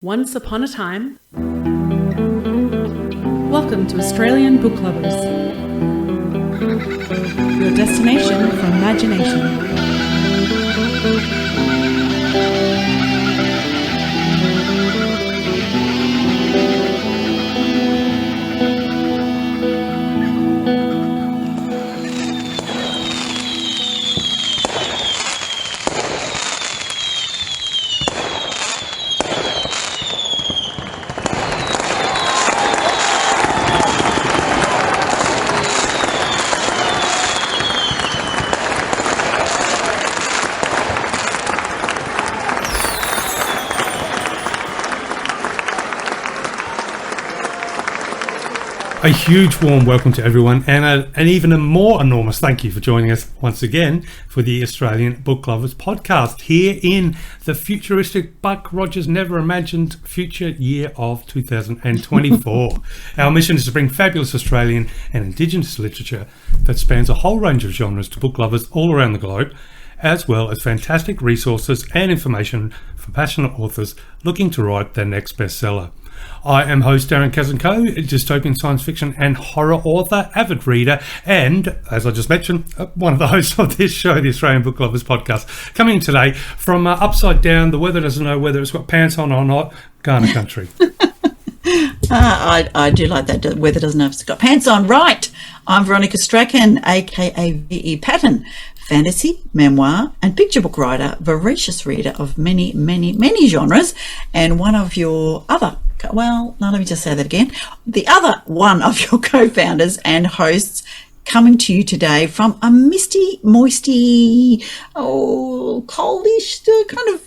Once upon a time. Welcome to Australian Book Lovers, your destination for imagination. A huge warm welcome to everyone, and even a more enormous thank you for joining us once again for the Australian Book Lovers podcast here in the futuristic Buck Rogers never imagined future year of 2024. Our mission is to bring fabulous Australian and Indigenous literature that spans a whole range of genres to book lovers all around the globe, as well as fantastic resources and information for passionate authors looking to write their next bestseller. I am host Darren Kasenkow, a dystopian science fiction and horror author, avid reader, and, as I just mentioned, one of the hosts of this show, the Australian Book Lovers podcast, coming today from upside down, the weather doesn't know whether it's got pants on or not, Ghana country. I do like that. The weather doesn't know if it's got pants on. Right. I'm Veronica Strachan, aka V.E. Patton, fantasy, memoir, and picture book writer, voracious reader of many, many, many genres, and one of your other, well, no, let me just say that again, the other one of your co-founders and hosts, coming to you today from a misty, moisty, coldish, kind of,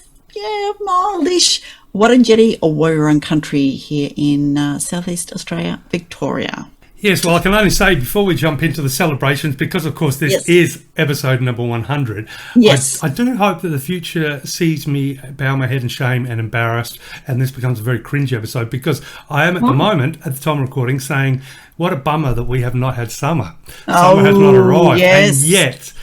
mildish Wurundjeri or Wurrung country here in southeast Australia, Victoria. Yes, well, I can only say before we jump into the celebrations, because of course this is episode number 100. Yes. I do hope that the future sees me bow my head in shame and embarrassed, and this becomes a very cringe episode, because I am at the moment, at the time of recording, saying, what a bummer that we have not had summer. Summer has not arrived. Yes. And yet,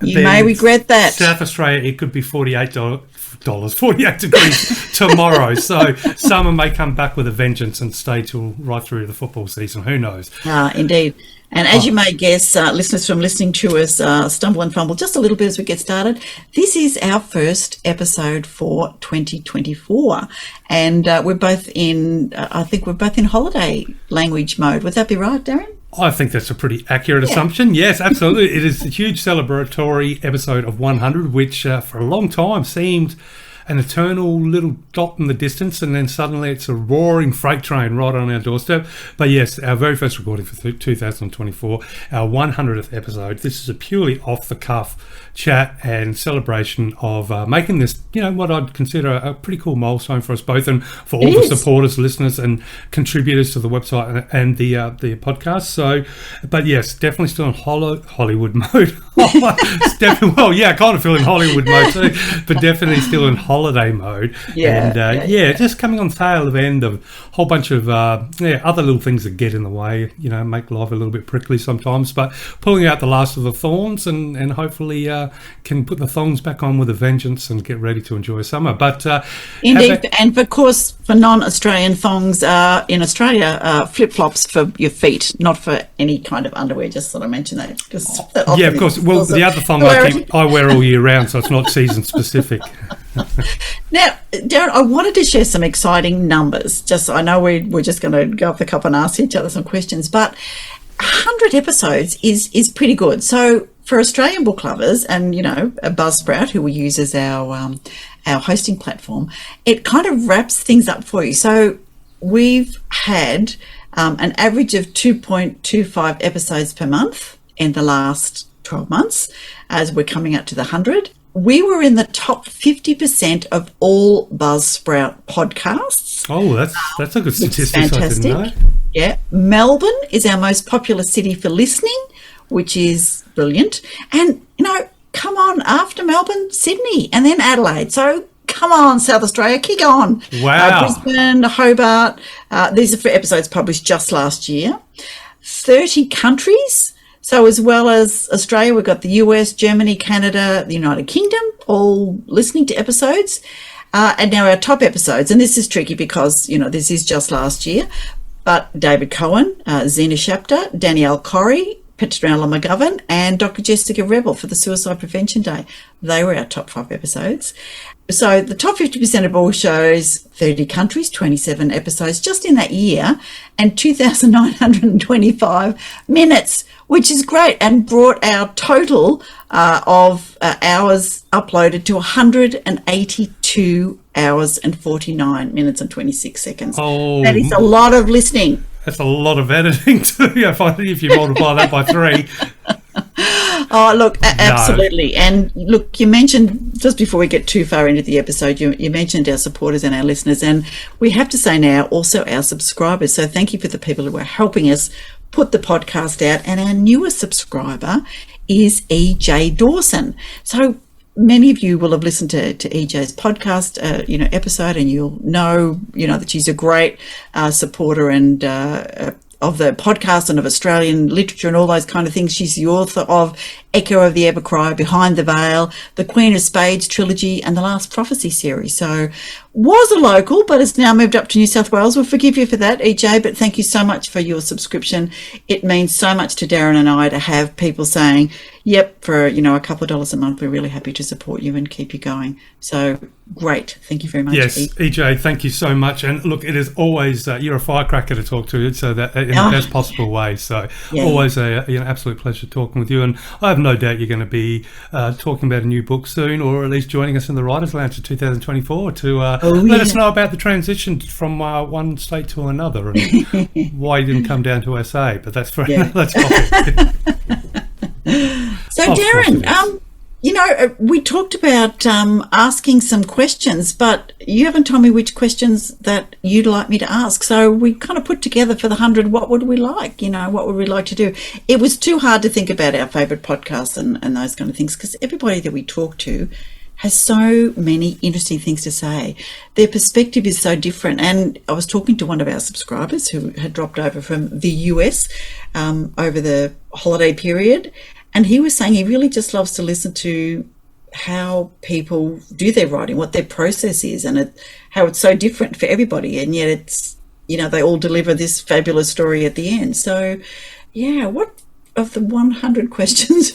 you may regret that. South Australia, it could be $48 48 degrees tomorrow, so summer may come back with a vengeance and stay till right through the football season. Who knows? Indeed. And as you may guess, listeners from listening to us stumble and fumble just a little bit as we get started, this is our first episode for 2024, and we're both in holiday language mode. Would that be right, Darren? I think that's a pretty accurate assumption. Yes, absolutely. It is a huge celebratory episode of 100, which for a long time seemed an eternal little dot in the distance, and then suddenly it's a roaring freight train right on our doorstep. But yes, our very first recording for 2024, our 100th episode. This is a purely off-the-cuff chat and celebration of making this, what I'd consider a pretty cool milestone for us both, and for all the supporters, listeners, and contributors to the website and the podcast. So, but yes, definitely still in Hollywood mode. I kind of feel in Hollywood mode too, but definitely still in holiday mode. Just coming on the tail end of a whole bunch of other little things that get in the way, make life a little bit prickly sometimes, but pulling out the last of the thorns and hopefully can put the thongs back on with a vengeance and get ready to enjoy summer. But indeed, and of course for non-Australian, thongs are in Australia flip-flops for your feet, not for any kind of underwear. Just thought I mentioned that. Of course. Well, the other thong I wear all year round, so it's not season specific. Now, Darren, I wanted to share some exciting numbers. I know we're just going to go up the cup and ask each other some questions, but 100 episodes is pretty good. So for Australian book lovers and, a Buzzsprout, who we use as our hosting platform, it kind of wraps things up for you. So we've had an average of 2.25 episodes per month in the last 12 months as we're coming up to the 100. We were in the top 50% of all Buzzsprout podcasts. Oh, that's a good statistic. Fantastic. I didn't know. Yeah. Melbourne is our most popular city for listening, which is brilliant. And, come on, after Melbourne, Sydney, and then Adelaide. So come on, South Australia, kick on. Wow. Brisbane, Hobart. These are for episodes published just last year. 30 countries. So as well as Australia, we've got the US, Germany, Canada, the United Kingdom, all listening to episodes. And now our top episodes, and this is tricky because, this is just last year, but David Cohen, Zena Shapter, Danielle Corrie, Petronella McGovern, and Dr. Jessica Rebel for the Suicide Prevention Day. They were our top 5 episodes. So the top 50% of all shows, 30 countries, 27 episodes just in that year, and 2,925 minutes, which is great, and brought our total of hours uploaded to 182 hours and 49 minutes and 26 seconds. Oh, that is a lot of listening. That's a lot of editing too. If you multiply that by 3. Oh, look, absolutely. And look, you mentioned, just before we get too far into the episode, you mentioned our supporters and our listeners, and we have to say now also our subscribers. So thank you for the people who are helping us put the podcast out. And our newest subscriber is EJ Dawson. So many of you will have listened to EJ's podcast, episode, and you'll know, that she's a great supporter and of the podcast and of Australian literature and all those kind of things. She's the author of Echo of the Evercry, Behind the Veil, the Queen of Spades trilogy, and the Last Prophecy series. So was a local, but has now moved up to New South Wales. We'll forgive you for that, EJ, but thank you so much for your subscription. It means so much to Darren and I to have people saying, yep, for, a couple of dollars a month, we're really happy to support you and keep you going. So great. Thank you very much. Yes, EJ, thank you so much. And look, it is always, you're a firecracker to talk to, so that in the best possible way. So always an absolute pleasure talking with you. And I have no doubt you're going to be talking about a new book soon, or at least joining us in the Writers' Lounge of 2024 to let us know about the transition from one state to another and why you didn't come down to SA. But that's for another topic. So, Darren, we talked about asking some questions, but you haven't told me which questions that you'd like me to ask. So we kind of put together for the 100, what would we like? What would we like to do? It was too hard to think about our favourite podcasts and those kind of things, because everybody that we talk to has so many interesting things to say. Their perspective is so different. And I was talking to one of our subscribers who had dropped over from the US over the holiday period, and he was saying he really just loves to listen to how people do their writing, what their process is, and how it's so different for everybody. And yet it's, they all deliver this fabulous story at the end. So, what of the 100 questions,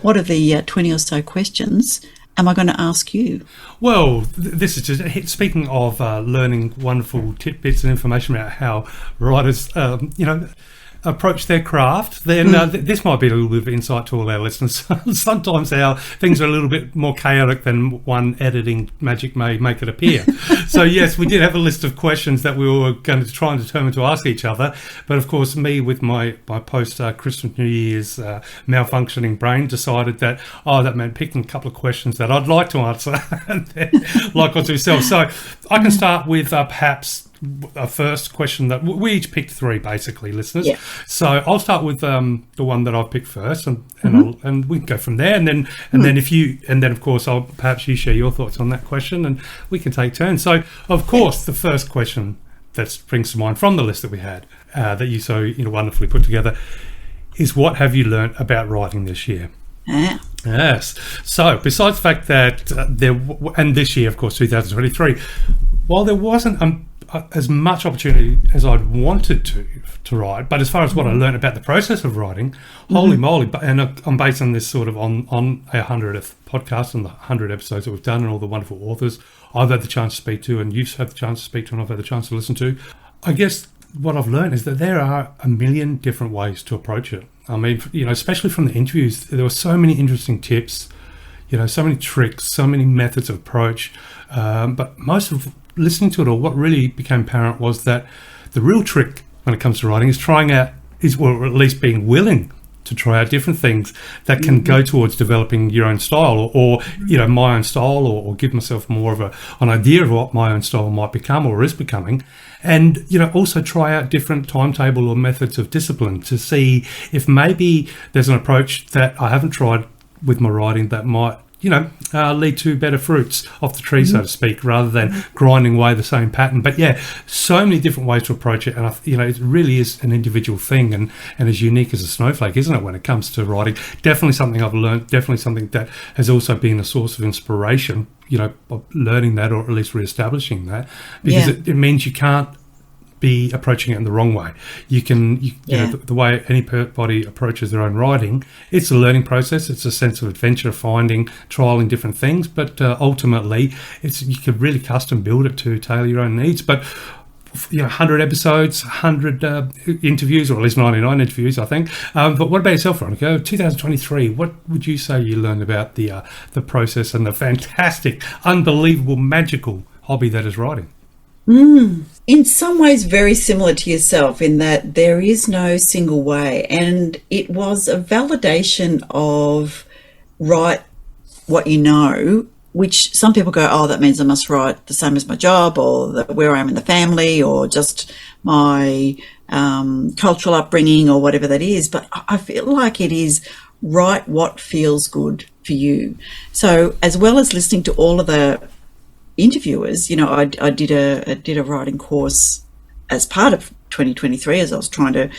what of the 20 or so questions am I going to ask you? Well, this is just, speaking of learning wonderful tidbits and information about how writers, approach their craft, then this might be a little bit of insight to all our listeners. Sometimes our things are a little bit more chaotic than one editing magic may make it appear. So yes, we did have a list of questions that we were going to try and determine to ask each other, but of course me with my post Christmas New Year's malfunctioning brain decided that that meant picking a couple of questions that I'd like to answer and then like onto myself. So I can start with perhaps a first question that we each picked 3, basically, listeners. Yeah. So I'll start with the one that I've picked first, and we can go from there. And then of course perhaps you share your thoughts on that question, and we can take turns. So of course the first question that springs to mind from the list that we had that you so wonderfully put together is, what have you learnt about writing this year? Yeah. Yes. So besides the fact that and this year, of course, 2023, while there wasn't as much opportunity as I'd wanted to write, but as far as what I learned about the process of writing, holy moly, and I'm based on this sort of on our 100th podcast and the 100 episodes that we've done and all the wonderful authors I've had the chance to speak to and you've had the chance to speak to and I've had the chance to listen to. I guess what I've learned is that there are a million different ways to approach it. I mean, especially from the interviews, there were so many interesting tips, so many tricks, so many methods of approach, but most of listening to it all, what really became apparent was that the real trick when it comes to writing is or at least being willing to try out different things that can go towards developing your own style or my own style or give myself more of an idea of what my own style might become or is becoming. And, also try out different timetable or methods of discipline to see if maybe there's an approach that I haven't tried with my writing that might lead to better fruits off the tree, so to speak, rather than grinding away the same pattern. But yeah, so many different ways to approach it, and it really is an individual thing, and as unique as a snowflake, isn't it, when it comes to writing? Definitely something I've learned. Definitely something that has also been a source of inspiration. Of learning that, or at least reestablishing that, because it means you can't be approaching it in the wrong way. The way anybody approaches their own writing, it's a learning process. It's a sense of adventure, finding, trialing different things, but ultimately you could really custom build it to tailor your own needs. But 100 episodes, 100 interviews, or at least 99 interviews, I think. But what about yourself, Veronica? 2023, what would you say you learned about the process and the fantastic, unbelievable, magical hobby that is writing? In some ways very similar to yourself, in that there is no single way, and it was a validation of write what you know, which some people go, oh, that means I must write the same as my job, or where I am in the family, or just my cultural upbringing, or whatever that is. But I feel like it is write what feels good for you. So as well as listening to all of the interviewers, I did a writing course as part of 2023, as I was trying to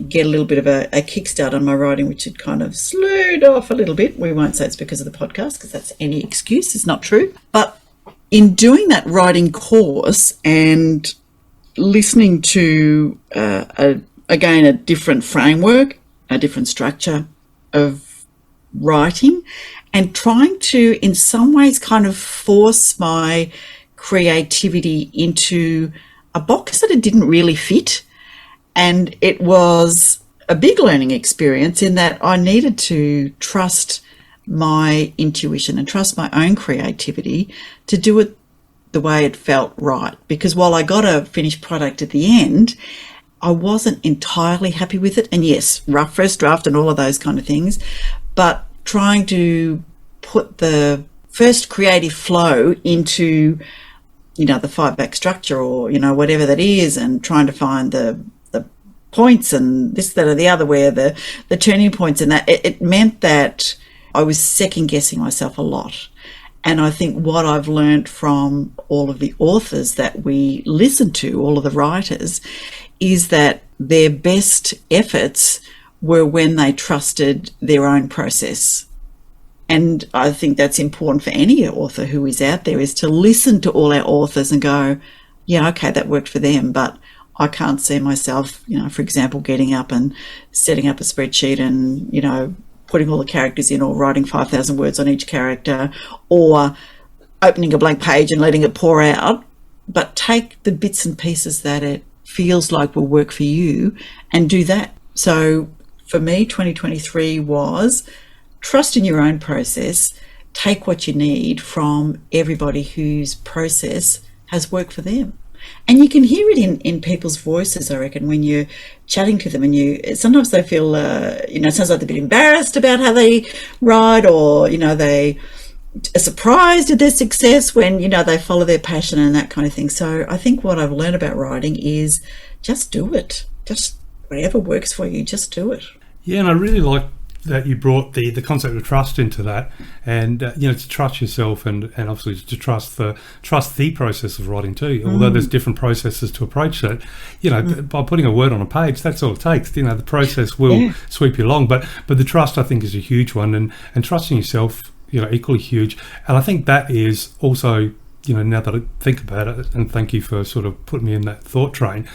get a little bit of a kickstart on my writing, which had kind of slowed off a little bit. We won't say it's because of the podcast, because that's any excuse. It's not true. But in doing that writing course and listening to again a different framework, a different structure of writing, and trying to, in some ways, kind of force my creativity into a box that it didn't really fit. And it was a big learning experience, in that I needed to trust my intuition and trust my own creativity to do it the way it felt right. Because while I got a finished product at the end, I wasn't entirely happy with it. And yes, rough first draft and all of those kind of things, but trying to put the first creative flow into, the 5-act structure, or, whatever that is, and trying to find the points and this, that, or the other, where the turning points, and that it meant that I was second guessing myself a lot. And I think what I've learned from all of the authors that we listen to, all of the writers, is that their best efforts were when they trusted their own process. And I think that's important for any author who is out there, is to listen to all our authors and go, yeah, okay, that worked for them, but I can't see myself, for example, getting up and setting up a spreadsheet and, putting all the characters in, or writing 5,000 words on each character, or opening a blank page and letting it pour out. But take the bits and pieces that it feels like will work for you and do that. So for me, 2023 was trust in your own process, take what you need from everybody whose process has worked for them. And you can hear it in people's voices, I reckon, when you're chatting to them, and sometimes they feel, it sounds like they're a bit embarrassed about how they write, or, they are surprised at their success when, they follow their passion and that kind of thing. So I think what I've learned about writing is just do it. Just whatever works for you, just do it. Yeah, and I really like that you brought the concept of trust into that, and to trust yourself, and obviously to trust the process of writing too. Although there's different processes to approach it, by putting a word on a page, that's all it takes. The process will sweep you along, but the trust, I think, is a huge one, and trusting yourself, equally huge. And I think that is also, now that I think about it, and thank you for sort of putting me in that thought train,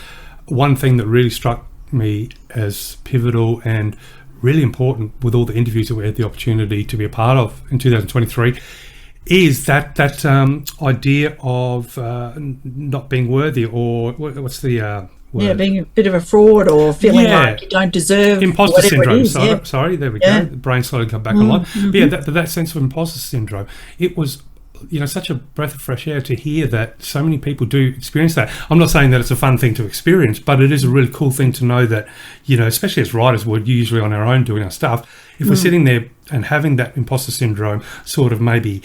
one thing that really struck me as pivotal and really important with all the interviews that we had the opportunity to be a part of in 2023 is that idea of not being worthy, or what's the word? Yeah, being a bit of a fraud, or feeling like you don't deserve imposter syndrome. Is, sorry, there we go. The brain slowly come back online. But yeah, that sense of imposter syndrome. It was such a breath of fresh air to hear that so many people do experience that. I'm not saying that it's a fun thing to experience, but it is a really cool thing to know that, especially as writers, we're usually on our own doing our stuff. if we're sitting there and having that imposter syndrome sort of maybe,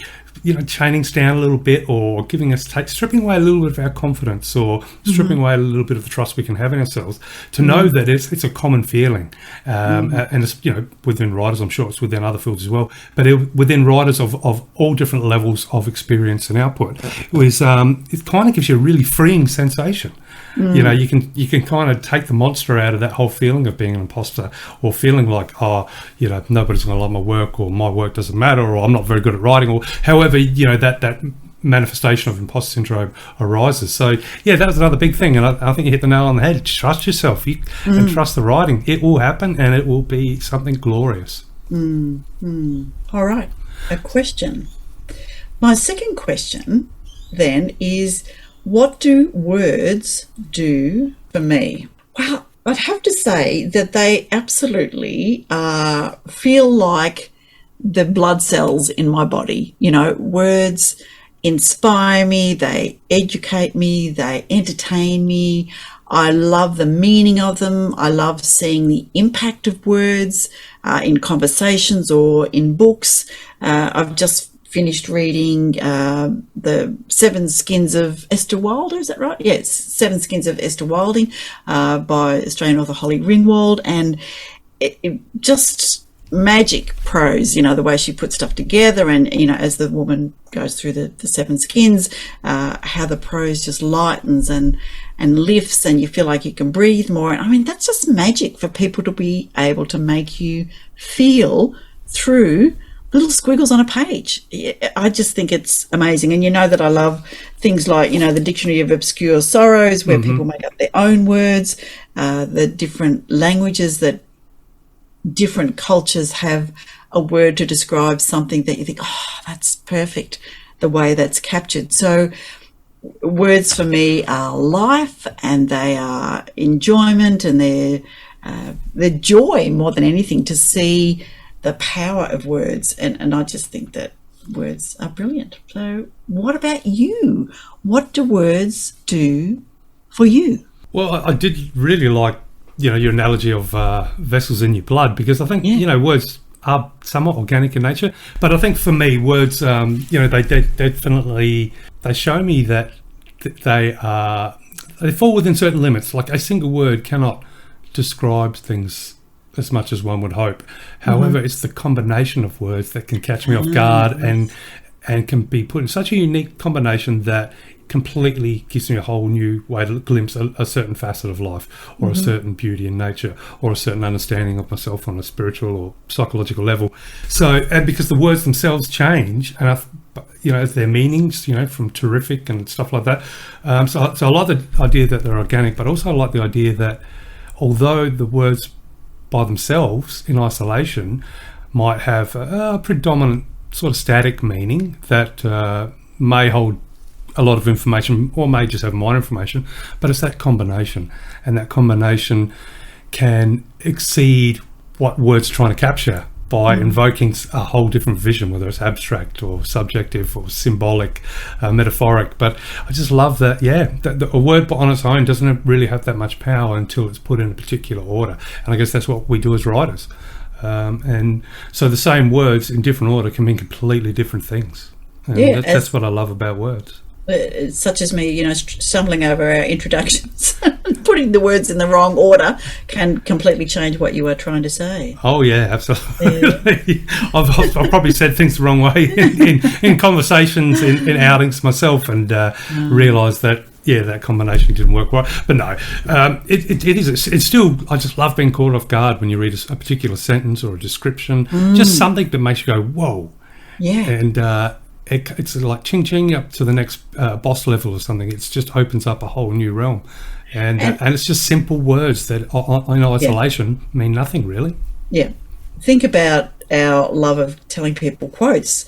chaining us down a little bit, or giving us, stripping away a little bit of our confidence, or stripping away a little bit of the trust we can have in ourselves, to know that it's a common feeling. And it's, within writers, I'm sure it's within other fields as well, but within writers of all different levels of experience and output, it kind of gives you a really freeing sensation. You can kind of take the monster out of that whole feeling of being an imposter, or feeling like, nobody's going to like my work, or my work doesn't matter, or I'm not very good at writing, or however, that manifestation of imposter syndrome arises. So, that was another big thing, and I think you hit the nail on the head. Trust yourself and trust the writing. It will happen, and it will be something glorious. All right, a question. My second question then is, what do words do for me? Well, I'd have to say that they absolutely feel like the blood cells in my body. Words inspire me, they educate me, they entertain me. I love the meaning of them. I love seeing the impact of words in conversations or in books. I've just finished reading the Seven Skins of Esther Wilder, is that right? Yes, Seven Skins of Esther Wilding by Australian author Holly Ringwald, and it just magic prose, the way she puts stuff together, and as the woman goes through the seven skins, how the prose just lightens and lifts, and you feel like you can breathe more. I mean, that's just magic for people to be able to make you feel through little squiggles on a page. I just think it's amazing. And that I love things like, the Dictionary of Obscure Sorrows, where people make up their own words, the different languages that different cultures have a word to describe something that you think, oh, that's perfect, the way that's captured. So words for me are life, and they are enjoyment, and they're joy more than anything, to see the power of words, and I just think that words are brilliant. So what about you? What do words do for you? Well, I did really like your analogy of vessels in your blood, because I think words are somewhat organic in nature, but I think for me words they definitely show me that they fall within certain limits. Like a single word cannot describe things as much as one would hope. However, it's the combination of words that can catch me off guard, and can be put in such a unique combination that completely gives me a whole new way to glimpse a certain facet of life, or a certain beauty in nature, or a certain understanding of myself on a spiritual or psychological level. So, and because the words themselves change, and their meanings, from terrific and stuff like that. So I like the idea that they're organic, but also I like the idea that although the words by themselves in isolation might have a predominant sort of static meaning that may hold a lot of information, or may just have minor information, but it's that combination, and that combination can exceed what words trying to capture by invoking a whole different vision, whether it's abstract or subjective or symbolic, metaphoric. But I just love that, that a word on its own doesn't really have that much power until it's put in a particular order. And I guess that's what we do as writers. And so the same words in different order can mean completely different things. And that's what I love about words. Such as me, stumbling over our introductions, putting the words in the wrong order can completely change what you are trying to say. Oh yeah, absolutely. Yeah. I've probably said things the wrong way in conversations, in outings myself, and realised that that combination didn't work right. But no, it's still, I just love being caught off guard when you read a particular sentence or a description, just something that makes you go, whoa. Yeah. And it's like ching up to the next boss level or something. It just opens up a whole new realm, and it's just simple words that in isolation mean nothing really. Yeah, think about our love of telling people quotes,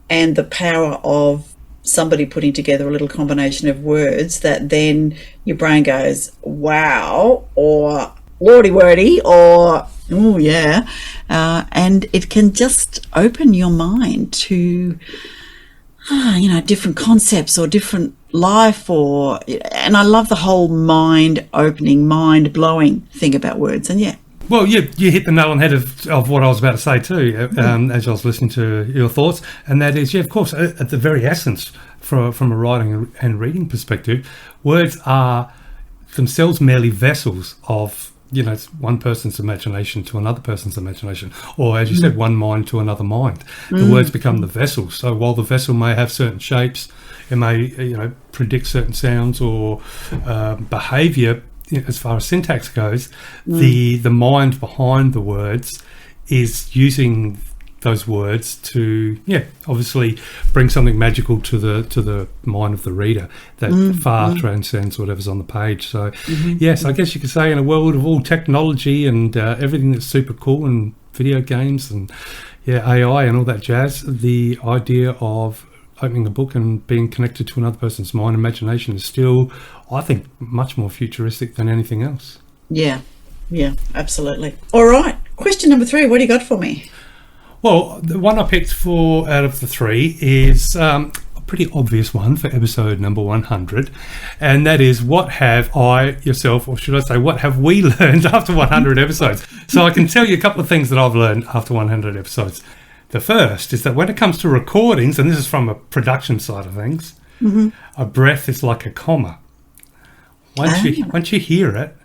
and the power of somebody putting together a little combination of words that then your brain goes, wow, or lordy wordy, or oh yeah, and it can just open your mind to different concepts or different life, and I love the whole mind opening, mind blowing thing about words. And Well, you hit the nail on the head of what I was about to say too, as I was listening to your thoughts, and that is, of course, at the very essence, from a writing and reading perspective, words are themselves merely vessels of, one person's imagination to another person's imagination, or as you said, one mind to another mind. The words become the vessel. So while the vessel may have certain shapes, it may, predict certain sounds or behaviour, as far as syntax goes, the mind behind the words is using those words to obviously bring something magical to the mind of the reader that far transcends whatever's on the page. So yes, I guess you could say in a world of all technology and everything that's super cool and video games and AI and all that jazz, the idea of opening a book and being connected to another person's mind, imagination is still, I think, much more futuristic than anything else. Yeah, absolutely. All right, question number 3, what do you got for me? Well, the one I picked for out of the 3 is a pretty obvious one for episode number 100, and that is, what have I, yourself, or should I say, what have we learned after 100 episodes? So I can tell you a couple of things that I've learned after 100 episodes. The first is that when it comes to recordings, and this is from a production side of things, a breath is like a comma. Once you hear it,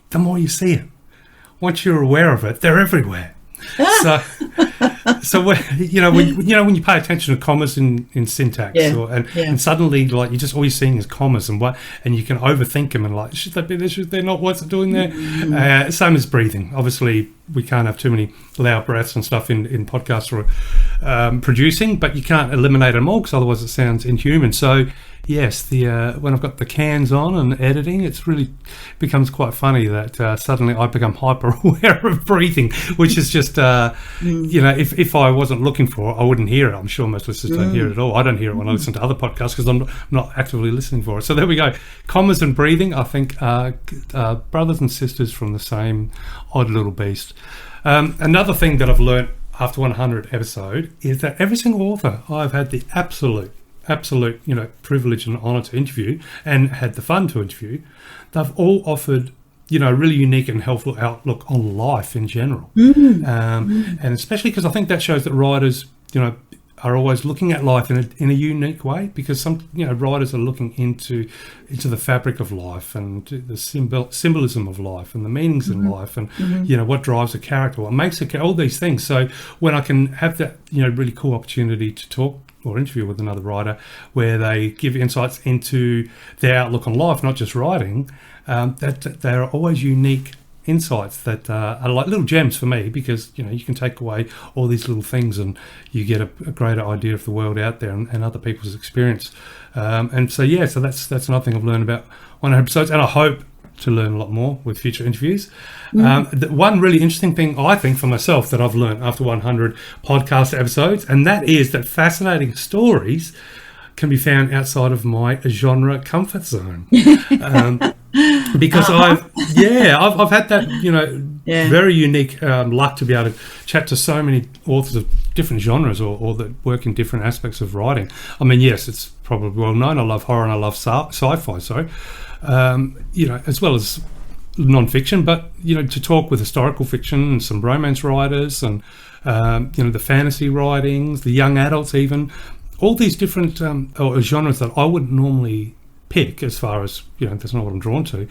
the more you see it. Once you're aware of it, they're everywhere. So when you pay attention to commas in syntax, and suddenly like you're just always seeing is commas and you can overthink them and like, should they be there, should they not, what's it doing there? Same as breathing. Obviously we can't have too many loud breaths and stuff in podcasts or producing, but you can't eliminate them all because otherwise it sounds inhuman. So yes, when I've got the cans on and editing, it's really becomes quite funny that suddenly I become hyper aware of breathing, which is just if I wasn't looking for it, I wouldn't hear it. I'm sure most listeners don't hear it at all. I don't hear it when I listen to other podcasts because I'm not actively listening for it. So there we go. Commas and breathing, I think, are brothers and sisters from the same odd little beast. Another thing that I've learned after 100 episode is that every single author I've had the absolute privilege and honour to interview and had the fun to interview, they've all offered a really unique and helpful outlook on life in general. And especially because I think that shows that writers are always looking at life in a unique way, because some writers are looking into the fabric of life and the symbolism of life and the meanings in life and what drives a character, what makes all these things. So when I can have that really cool opportunity to talk or interview with another writer where they give insights into their outlook on life, not just writing, that they are always unique insights that are like little gems for me, because you can take away all these little things and you get a greater idea of the world out there and other people's experience. So that's another thing I've learned about 100 episodes, and I hope to learn a lot more with future interviews. One really interesting thing I think for myself that I've learned after 100 podcast episodes, and that is that fascinating stories can be found outside of my genre comfort zone. Because I've had that very unique luck to be able to chat to so many authors of different genres or that work in different aspects of writing. I mean, yes, it's probably well known. I love horror and I love sci-fi. As well as non-fiction, but to talk with historical fiction and some romance writers and the fantasy writings, the young adults, even all these different genres that I wouldn't normally pick, as far as that's not what I'm drawn to.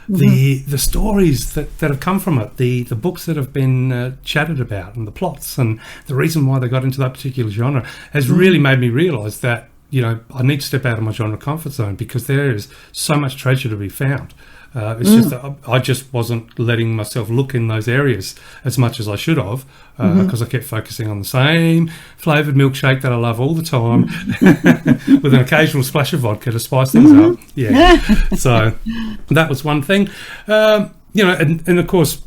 The stories that have come from it, the books that have been chatted about, and the plots and the reason why they got into that particular genre has really made me realise that I need to step out of my genre comfort zone, because there is so much treasure to be found. It's just that I just wasn't letting myself look in those areas as much as I should have, because I kept focusing on the same flavoured milkshake that I love all the time with an occasional splash of vodka to spice things up. Yeah. So that was one thing. And of course,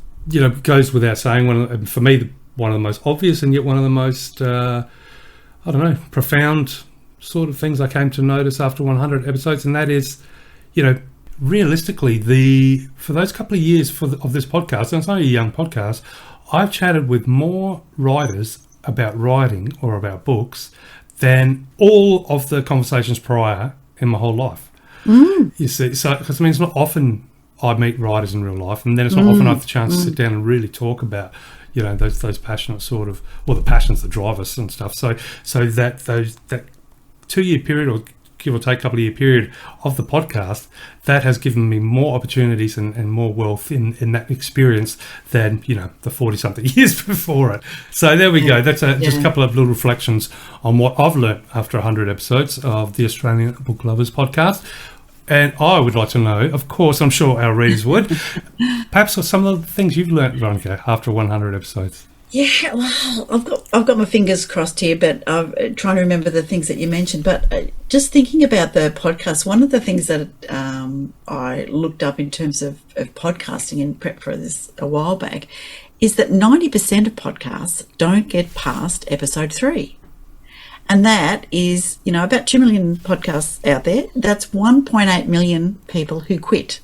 goes without saying, for me, one of the most obvious and yet one of the most, profound sort of things I came to notice after 100 episodes, and that is, realistically, for those couple of years of this podcast, and it's only a young podcast, I've chatted with more writers about writing or about books than all of the conversations prior in my whole life. You see, so because it's not often I meet writers in real life, and then it's not often I have the chance to sit down and really talk about, you know, those passionate sort of, well, the passions that drive us and stuff. So that 2-year period, or give or take a couple of year period of the podcast, that has given me more opportunities and more wealth in that experience than, you know, the 40-something years before it. So there we go. That's just a couple of little reflections on what I've learned after 100 episodes of the Australian Book Lovers podcast. And I would like to know, of course, I'm sure our readers would, perhaps some of the things you've learnt, Veronica, after 100 episodes. Yeah, well, I've got my fingers crossed here, but I'm trying to remember the things that you mentioned. But just thinking about the podcast, one of the things that I looked up in terms of podcasting and prep for this a while back is that 90% of podcasts don't get past episode 3. And that is, you know, about 2 million podcasts out there. That's 1.8 million people who quit.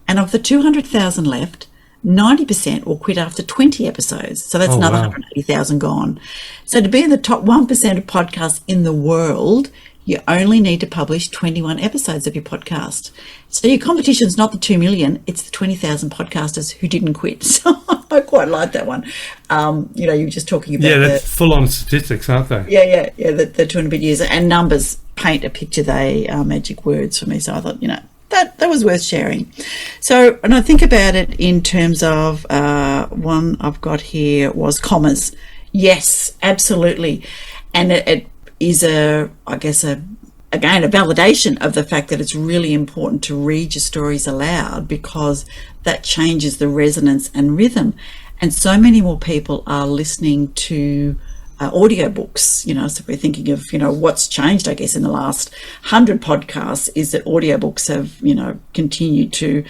And of the 200,000 left, 90% will quit after 20 episodes. So that's another 180,000 gone. So to be in the top 1% of podcasts in the world, you only need to publish 21 episodes of your podcast. So your competition's not the 2 million, it's the 20,000 podcasters who didn't quit. So I quite like that one. You know, you were just talking about that's full-on statistics, aren't they? Yeah, the 200 bit years. And numbers paint a picture. They are magic words for me. So I thought, you know, that was worth sharing. So, and I think about it in terms of one I've got here was commas. Yes, absolutely. And it is again, a validation of the fact that it's really important to read your stories aloud, because that changes the resonance and rhythm. And so many more people are listening to audiobooks, you know, so we're thinking of, you know, what's changed, I guess, in the last 100 podcasts is that audiobooks have, you know, continued to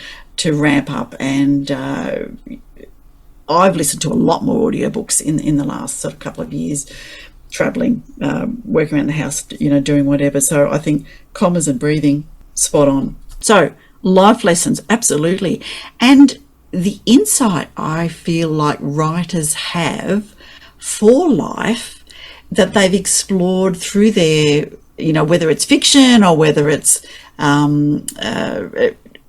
ramp up. And I've listened to a lot more audiobooks in the last sort of couple of years, traveling, working around the house, you know, doing whatever. So I think commas and breathing, spot on. So life lessons, absolutely. And the insight I feel like writers have for life that they've explored through their, you know, whether it's fiction or whether it's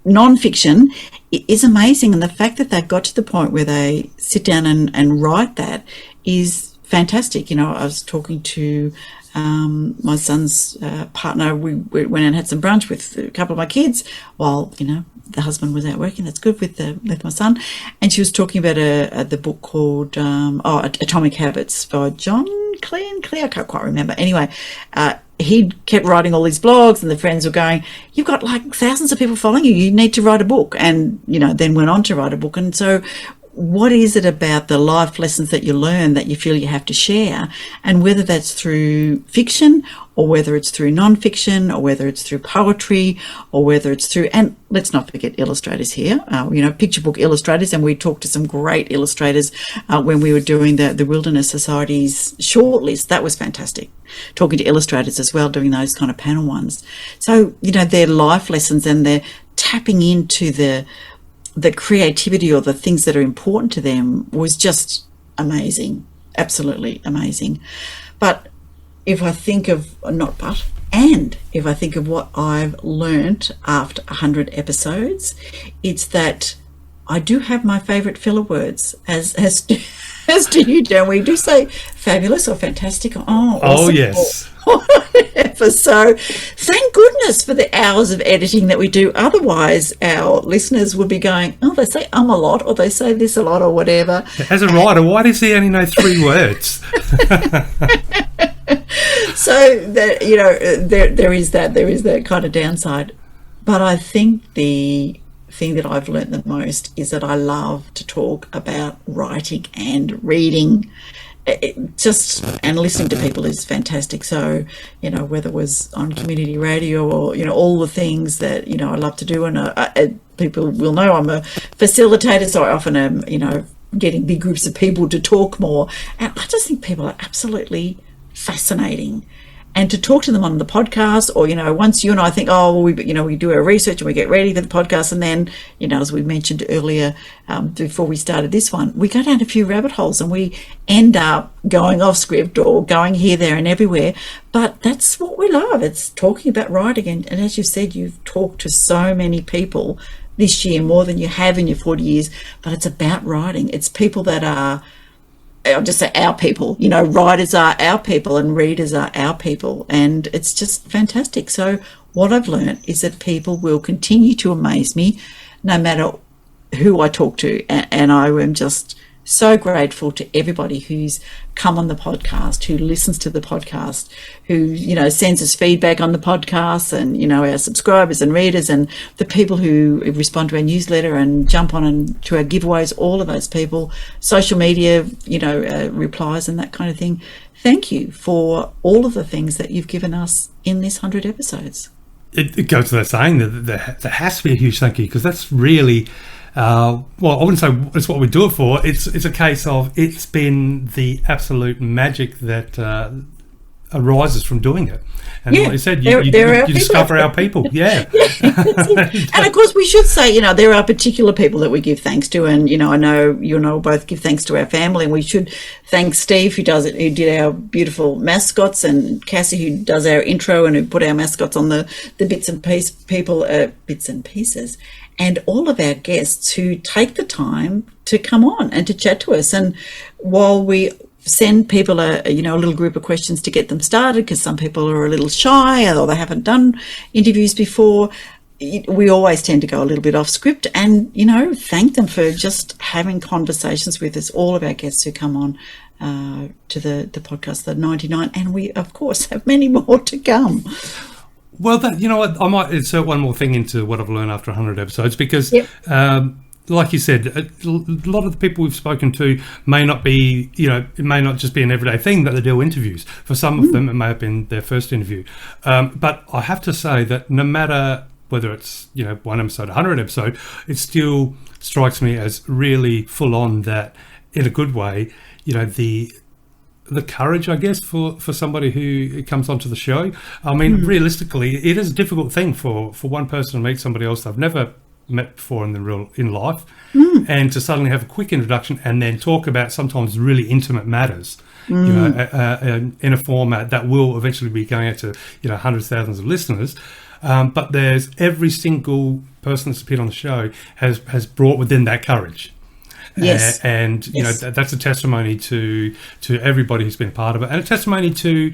non-fiction, is amazing. And the fact that they've got to the point where they sit down and write that is fantastic. You know, I was talking to my son's partner. We went and had some brunch with a couple of my kids while, you know, the husband was out working. That's good with my son. And she was talking about the book called Atomic Habits by John Clean. I can't quite remember. Anyway, he kept writing all these blogs, and the friends were going, "You've got like thousands of people following you. You need to write a book." And, you know, then went on to write a book. And so what is it about the life lessons that you learn that you feel you have to share? And whether that's through fiction or whether it's through non-fiction or whether it's through poetry or whether it's through, and let's not forget illustrators here, you know, picture book illustrators. And we talked to some great illustrators when we were doing the Wilderness Society's shortlist. That was fantastic. Talking to illustrators as well, doing those kind of panel ones. So, you know, their life lessons, and they're tapping into the creativity or the things that are important to them was just amazing, absolutely amazing. But if I think of, if I think of what I've learnt after 100 episodes, it's that I do have my favourite filler words, as do you, Darren. We do say fabulous or fantastic. Awesome, yes. Or whatever. So thank goodness for the hours of editing that we do. Otherwise, our listeners would be going, oh, they say a lot, or they say this a lot, or whatever. As a writer, why does he only know 3 words? So that, you know, there is that kind of downside. But I think the thing that I've learned the most is that I love to talk about writing and reading. And listening to people is fantastic. So, you know, whether it was on community radio or, you know, all the things that, you know, I love to do. And people will know I'm a facilitator, so I often am, you know, getting big groups of people to talk more. And I just think people are absolutely fascinating. And to talk to them on the podcast, or, you know, once you and I think, oh, well, we do our research and we get ready for the podcast, and then, you know, as we mentioned earlier, before we started this one, we go down a few rabbit holes and we end up going off script or going here, there and everywhere. But that's what we love. It's talking about writing. And as you said, you've talked to so many people this year more than you have in your 40 years, but it's about writing. It's people that are, I'll just say our people, writers are our people and readers are our people. And it's just fantastic. So what I've learned is that people will continue to amaze me no matter who I talk to. And I am just so grateful to everybody who's come on the podcast, who listens to the podcast, who, sends us feedback on the podcast, and, our subscribers and readers and the people who respond to our newsletter and jump on and to our giveaways, all of those people, social media, replies and that kind of thing. Thank you for all of the things that you've given us in this 100 episodes. It goes without saying that there has to be a huge thank you, because that's really... I wouldn't say it's what we do it for. It's a case of it's been the absolute magic that arises from doing it. And like you said, you discover our people. Yeah. And of course, we should say, there are particular people that we give thanks to. And, I know you and I will both give thanks to our family. And we should thank Steve, who did our beautiful mascots, and Cassie, who does our intro and who put our mascots on the bits and pieces. And all of our guests who take the time to come on and to chat to us. And while we send people a little group of questions to get them started, because some people are a little shy or they haven't done interviews before, we always tend to go a little bit off script and, thank them for just having conversations with us, all of our guests who come on to the podcast, the 99. And we, of course, have many more to come. Well, I might insert one more thing into what I've learned after 100 episodes, because, like you said, a lot of the people we've spoken to may not be, it may not just be an everyday thing that they do interviews. For some of them, it may have been their first interview. But I have to say that no matter whether it's, one episode, 100 episode, it still strikes me as really full on that, in a good way, the courage, I guess, for somebody who comes onto the show. I mean, realistically, it is a difficult thing for one person to meet somebody else they've never met before in life, and to suddenly have a quick introduction and then talk about sometimes really intimate matters, in a format that will eventually be going out to hundreds, thousands of listeners. But there's every single person that's appeared on the show has brought within that courage. Yes. And that's a testimony to everybody who's been a part of it, and a testimony to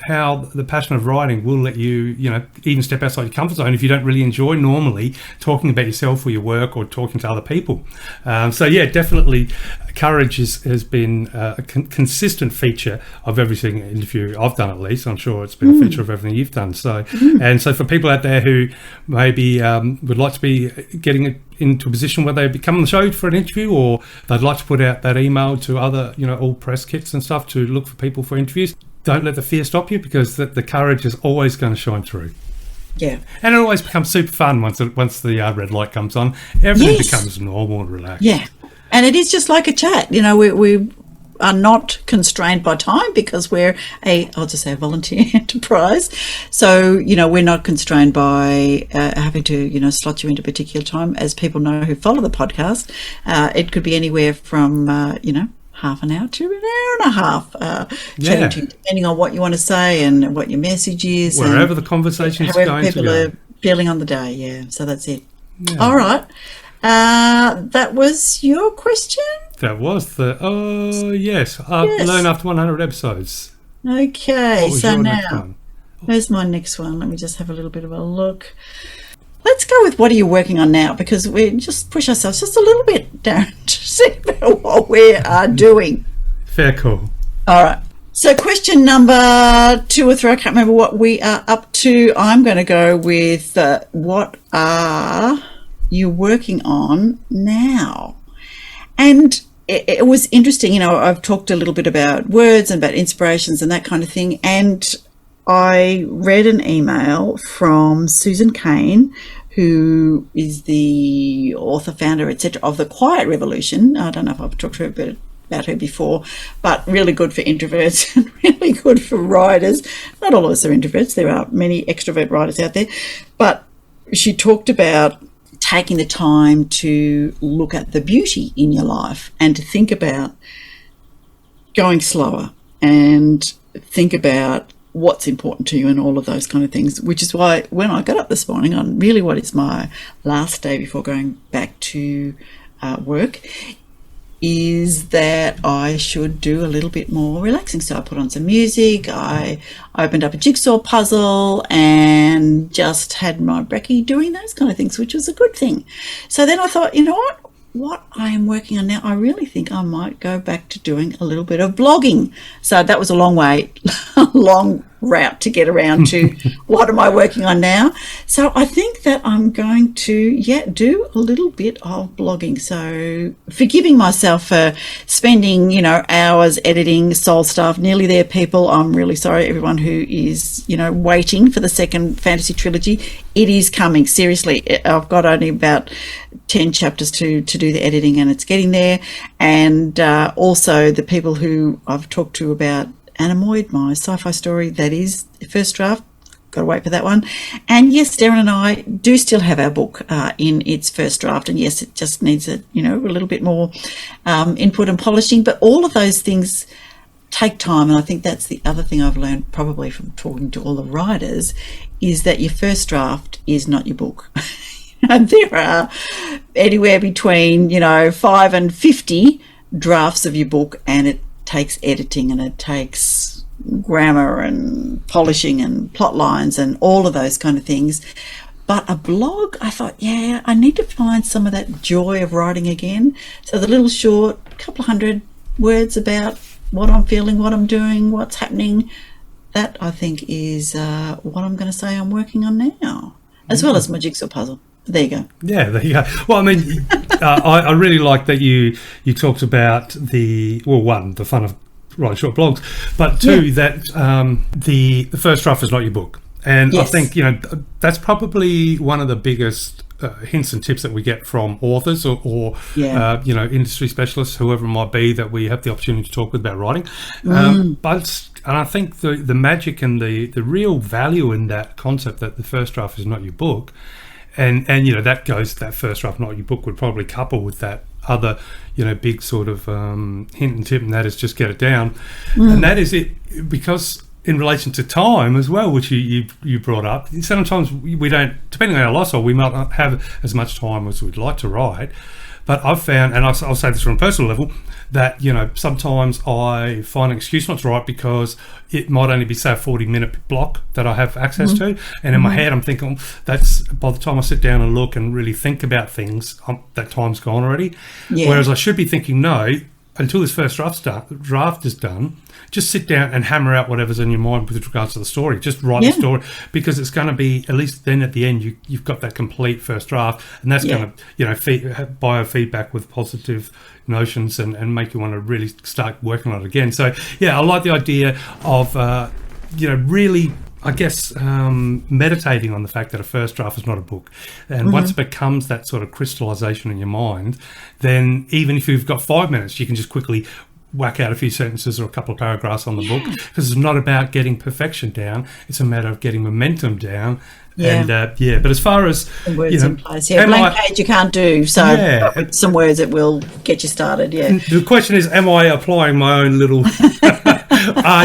how the passion of writing will let you even step outside your comfort zone if you don't really enjoy normally talking about yourself or your work or talking to other people. So definitely courage has been a consistent feature of every single interview I've done. At least I'm sure it's been a feature of everything you've done. So and so for people out there who maybe would like to be getting into a position where they become on the show for an interview, or they'd like to put out that email to other, all press kits and stuff to look for people for interviews, don't let the fear stop you, because the courage is always going to shine through. Yeah. And it always becomes super fun once the red light comes on. Everything becomes normal and relaxed. Yeah. And it is just like a chat. We are not constrained by time, because we're I'll just say a volunteer enterprise. So, we're not constrained by having to, slot you into a particular time. As people know who follow the podcast, it could be anywhere from, half an hour to an hour and a half, chatting to you, depending on what you want to say and what your message is. Wherever the conversation is going to go. People are feeling on the day, yeah. So that's it. Yeah. All right. That was your question? That was yes. Learn after 100 episodes. Okay, so now, where's my next one? Let me just have a little bit of a look. Let's go with what are you working on now, because we just push ourselves just a little bit, Darren, to see about what we are doing. Fair call. All right. So question number 2 or 3, I can't remember what we are up to. I'm going to go with what are you working on now? And it was interesting, I've talked a little bit about words and about inspirations and that kind of thing. And I read an email from Susan Cain, who is the author, founder, etc., of The Quiet Revolution. I don't know if I've talked to her about her before, but really good for introverts and really good for writers. Not all of us are introverts. There are many extrovert writers out there. But she talked about taking the time to look at the beauty in your life and to think about going slower and think about what's important to you and all of those kind of things, which is why when I got up this morning on really what is my last day before going back to work, is that I should do a little bit more relaxing. So I put on some music, I opened up a jigsaw puzzle and just had my brekkie doing those kind of things, which was a good thing. So then I thought, you know what I am working on now, I really think I might go back to doing a little bit of blogging. So that was a long route to get around to what am I working on now. So I think that I'm going to do a little bit of blogging. So forgiving myself for spending hours editing Soul Stuff. Nearly there, people. I'm really sorry, everyone who is waiting for the second fantasy trilogy. It is coming, seriously. I've got only about 10 chapters to do the editing, and it's getting there. And also the people who I've talked to about Anemoid, my sci-fi story, that is the first draft. Got to wait for that one. And yes, Darren and I do still have our book in its first draft, and yes, it just needs a little bit more input and polishing. But all of those things take time, and I think that's the other thing I've learned probably from talking to all the writers, is that your first draft is not your book. And there are anywhere between 5 and 50 drafts of your book, and it takes editing and it takes grammar and polishing and plot lines and all of those kind of things. But a blog, I thought, I need to find some of that joy of writing again. So the little short, couple of 100 words about what I'm feeling, what I'm doing, what's happening, that I think is what I'm going to say I'm working on now, as well as my jigsaw puzzle. There you go. Yeah, there you go. Well, I mean, I really like that you talked about the fun of writing short blogs, but two, that the first draft is not your book. And yes. I think, that's probably one of the biggest hints and tips that we get from authors or industry specialists, whoever it might be, that we have the opportunity to talk with about writing. And I think the magic and the real value in that concept that the first draft is not your book, and that first draft not your book would probably couple with that other big sort of hint and tip, and that is just get it down. And that is it, because in relation to time as well, which you brought up, sometimes we don't, depending on our lifestyle, we might not have as much time as we'd like to write. But I've found, and I'll say this from a personal level, that sometimes I find an excuse not to write because it might only be, say, a 40-minute block that I have access to, and in my head I'm thinking, that's, by the time I sit down and look and really think about things, that time's gone already. Whereas I should be thinking, no, until this first draft is done, just sit down and hammer out whatever's in your mind with regards to the story. Just write the story, because it's going to be, at least then at the end, you've got that complete first draft, and that's going to biofeedback with positive notions and make you want to really start working on it again. So I like the idea of really, I guess, meditating on the fact that a first draft is not a book. And once it becomes that sort of crystallization in your mind, then even if you've got 5 minutes, you can just quickly whack out a few sentences or a couple of paragraphs on the book, because it's not about getting perfection down, it's a matter of getting momentum down. And but as far as the words in place, blank page you can't do, so some words that will get you started. The question is, am I applying my own little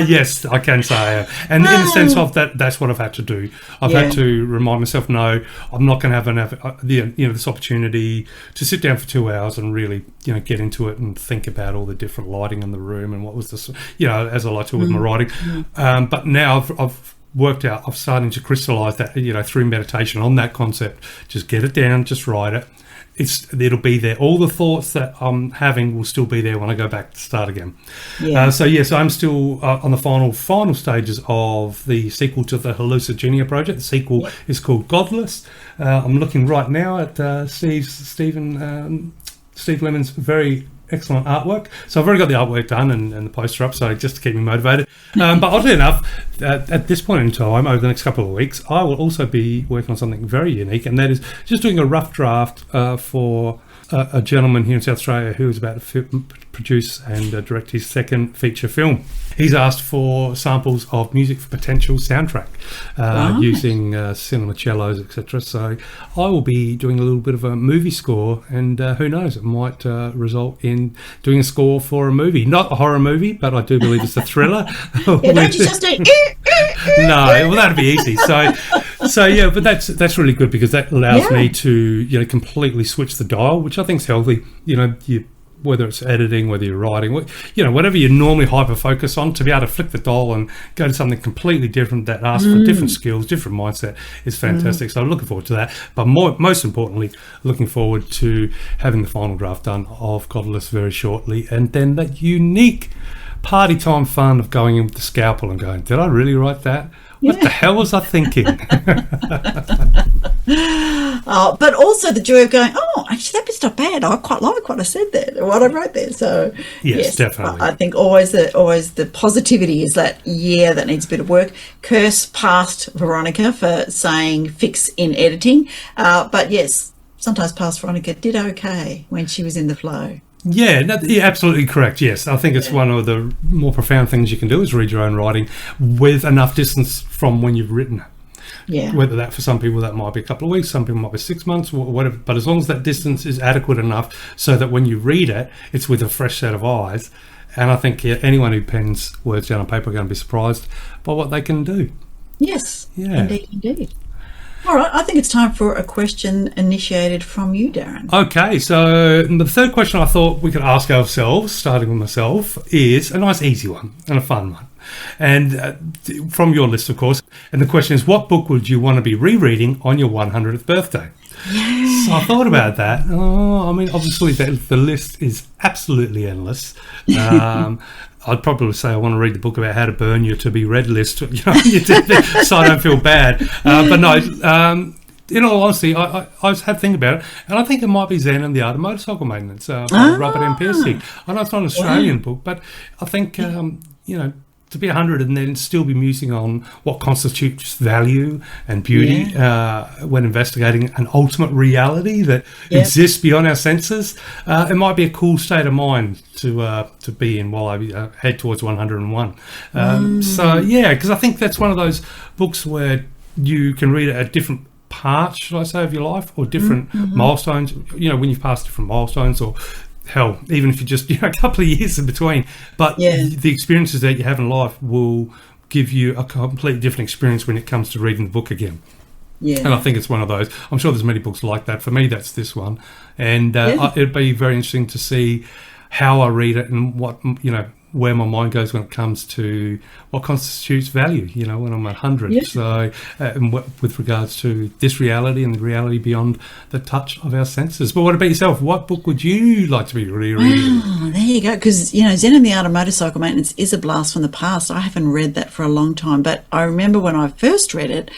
yes, I can say I am. And in the sense of that's what I've had to do. I've had to remind myself, no, I'm not going to have this opportunity to sit down for 2 hours and really get into it and think about all the different lighting in the room and what was this, as I like to with my writing. But now I've worked out, I'm starting to crystallize that, through meditation on that concept. Just get it down, just write it. It'll be there. All the thoughts that I'm having will still be there when I go back to start again. So I'm still on the final stages of the sequel to the Hallucigenia project. The sequel is called Godless. I'm looking right now at Steve Lemon's very excellent artwork. So I've already got the artwork done and the poster up, so just to keep me motivated. But oddly enough, at this point in time, over the next couple of weeks, I will also be working on something very unique, and that is just doing a rough draft for a gentleman here in South Australia who is about to produce and direct his second feature film. He's asked for samples of music for potential soundtrack using cinemacellos, etc. So I will be doing a little bit of a movie score, and who knows, it might result in doing a score for a movie. Not a horror movie, but I do believe it's a thriller. Don't you just do No, well, that'd be easy. So yeah, but that's really good because that allows me to completely switch the dial, which I think is healthy. Whether it's editing, whether you're writing, whatever you normally hyper focus on, to be able to flick the dial and go to something completely different that asks for different skills, different mindset is fantastic. So I'm looking forward to that. But most importantly, looking forward to having the final draft done of Godless very shortly, and then that unique party time fun of going in with the scalpel and going, did I really write that? What the hell was I thinking? But also the joy of going, actually that bit's not bad. I quite like what I said there, what I wrote there. So yes, definitely. I think always the positivity is that that needs a bit of work. Curse past Veronica for saying fix in editing, but yes, sometimes past Veronica did okay when she was in the flow. Yeah, absolutely correct. Yes, I think it's one of the more profound things you can do is read your own writing with enough distance from when you've written it. Yeah. Whether that for some people that might be a couple of weeks, some people might be 6 months, or whatever. But as long as that distance is adequate enough so that when you read it, it's with a fresh set of eyes. And I think anyone who pens words down on paper are going to be surprised by what they can do. Yes. Yeah. Indeed. All right, I think it's time for a question initiated from you, Darren. Okay, so the third question I thought we could ask ourselves, starting with myself, is a nice easy one and a fun one. And from your list, of course. And the question is, what book would you want to be rereading on your 100th birthday? Yeah. So I thought about that. Obviously the list is absolutely endless. I'd probably say I want to read the book about how to burn your to be read list, so I don't feel bad. But no, in all honesty, I was had to think about it, and I think it might be Zen and the Art of Motorcycle Maintenance by Robert M. Piercy. I know it's not an Australian book, but I think to be 100 and then still be musing on what constitutes value and beauty when investigating an ultimate reality that exists beyond our senses, it might be a cool state of mind to be in while I head towards 101. So yeah, because I think that's one of those books where you can read it at different parts, should I say, of your life, or different milestones, when you've passed different milestones, or hell, even if you're just a couple of years in between, but the experiences that you have in life will give you a completely different experience when it comes to reading the book again. And I think it's one of those. I'm sure there's many books like that. For me, that's this one, and it'd be very interesting to see how I read it and what where my mind goes when it comes to what constitutes value, when I'm 100. So with regards to this reality and the reality beyond the touch of our senses. But what about yourself? What book would you like to be rereading? Oh, there you go. Because, Zen and the Art of Motorcycle Maintenance is a blast from the past. I haven't read that for a long time, but I remember when I first read it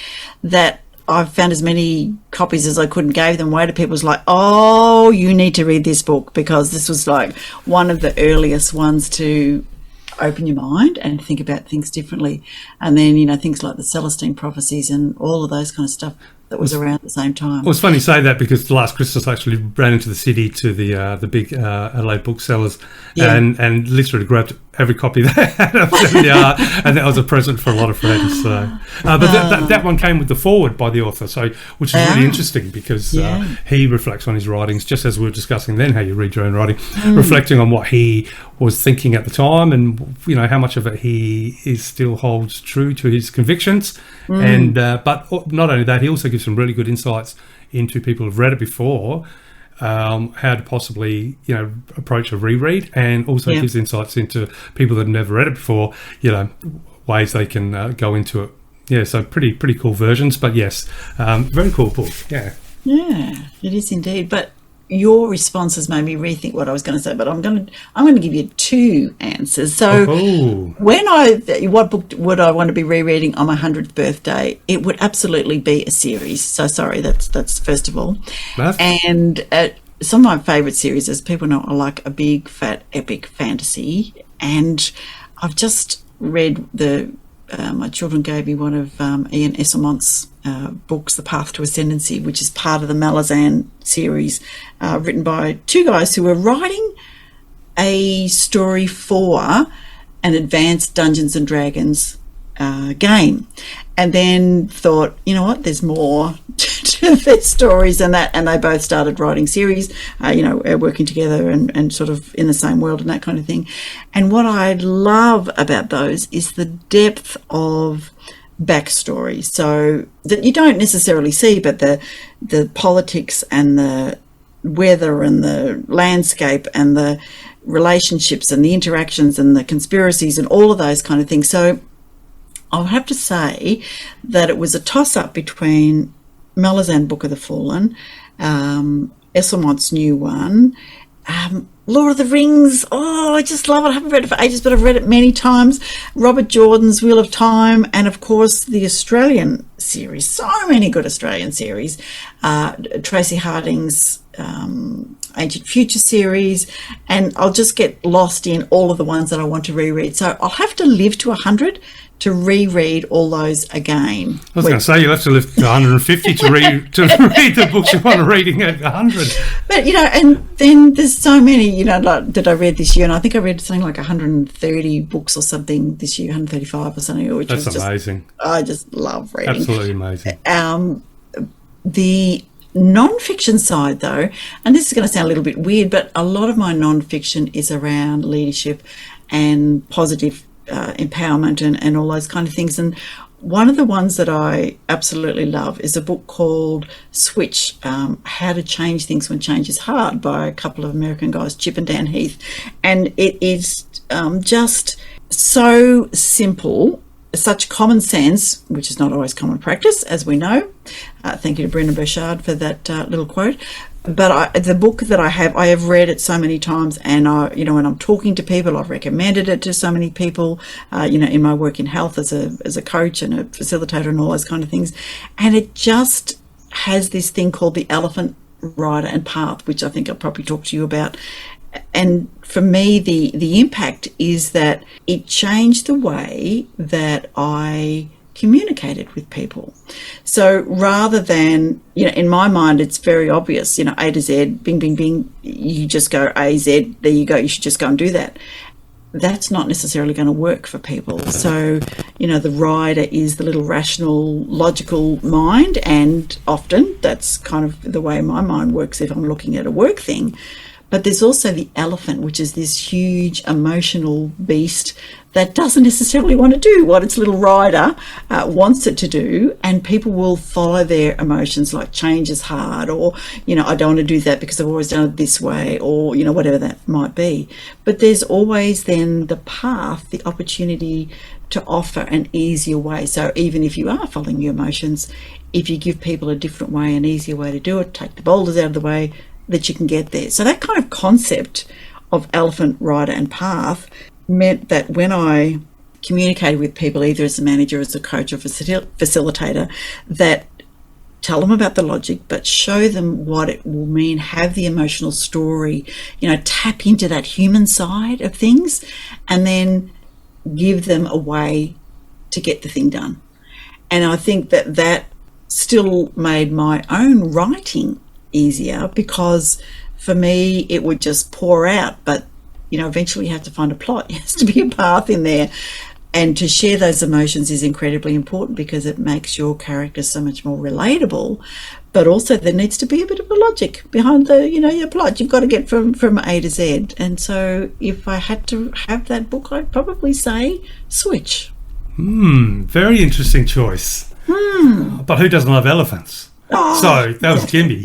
that I found as many copies as I could and gave them away to people. It was like, oh, you need to read this book, because this was like one of the earliest ones to open your mind and think about things differently. And then, things like the Celestine prophecies and all of those kind of stuff that was around at the same time. Well, it's funny you say that, because last Christmas I actually ran into the city to the big Adelaide booksellers and literally grabbed every copy they had of the and that was a present for a lot of friends. So, but that one came with the foreword by the author, which is really interesting, because he reflects on his writings, just as we were discussing then, how you read your own writing, reflecting on what he was thinking at the time, and how much of it he still holds true to his convictions. And but not only that, he also gives some really good insights into people who've read it before, how to possibly approach a reread, and also gives insights into people that have never read it before, ways they can go into it. So pretty cool versions. But yes, very cool book. Yeah, it is indeed. But your response has made me rethink what I was going to say, but I'm going to give you two answers. So what book would I want to be rereading on my 100th birthday? It would absolutely be a series. So sorry, that's first of all. And some of my favourite series, as people know, I like a big, fat, epic fantasy. And I've just read the my children gave me one of Ian Esselmont's books, The Path to Ascendancy, which is part of the Malazan series, written by two guys who were writing a story for an advanced Dungeons and Dragons game, and then thought, you know what, there's more to their stories than that, and they both started writing series, working together and sort of in the same world and that kind of thing. And what I love about those is the depth of backstory, so that you don't necessarily see, but the politics and the weather and the landscape and the relationships and the interactions and the conspiracies and all of those kind of things. So I'll have to say that it was a toss-up between Malazan Book of the Fallen, Esselmont's new one, Lord of the Rings. Oh, I just love it. I haven't read it for ages, but I've read it many times. Robert Jordan's Wheel of Time, and of course the Australian series. So many good Australian series. Tracy Harding's Ancient Future series, and I'll just get lost in all of the ones that I want to reread. So I'll have to live to 100 to reread all those again. I was going to say, you'll have to live to 150 to read the books you want to reading at 100. But, and then there's so many, that I read this year, and I think I read something like 130 books or something this year, 135 or something, which That's was amazing. I just love reading. Absolutely amazing. The non-fiction side, though, and this is going to sound a little bit weird, but a lot of my non-fiction is around leadership and positive empowerment and all those kind of things. And one of the ones that I absolutely love is a book called Switch, How to Change Things When Change is Hard, by a couple of American guys, Chip and Dan Heath. And it is just so simple, such common sense, which is not always common practice, as we know. Thank you to Brendan Burchard for that little quote. But the book that I have read it so many times, and when I'm talking to people, I've recommended it to so many people, in my work in health as a coach and a facilitator and all those kind of things. And it just has this thing called the elephant rider and path, which I think I'll probably talk to you about. And for me, the impact is that it changed the way that I communicated with people. So rather than, in my mind, it's very obvious, A to Z, bing, bing, bing, you just go A, Z, there you go, you should just go and do that. That's not necessarily going to work for people. So, the rider is the little rational, logical mind, and often that's kind of the way my mind works if I'm looking at a work thing. But there's also the elephant, which is this huge emotional beast that doesn't necessarily want to do what its little rider wants it to do, and people will follow their emotions, like change is hard, or I don't want to do that because I've always done it this way, or whatever that might be. But there's always then the path, the opportunity to offer an easier way. So even if you are following your emotions, if you give people a different way, an easier way to do it, take the boulders out of the way, that you can get there. So that kind of concept of elephant, rider and path meant that when I communicated with people, either as a manager, as a coach or facilitator, that tell them about the logic, but show them what it will mean, have the emotional story, tap into that human side of things, and then give them a way to get the thing done. And I think that still made my own writing easier, because for me it would just pour out, but eventually you have to find a plot. There has to be a path in there, and to share those emotions is incredibly important because it makes your character so much more relatable. But also there needs to be a bit of a logic behind the your plot. You've got to get from A to Z. And so if I had to have that book, I'd probably say Switch. Very interesting choice. But who doesn't love elephants? Oh, so that was Jimmy.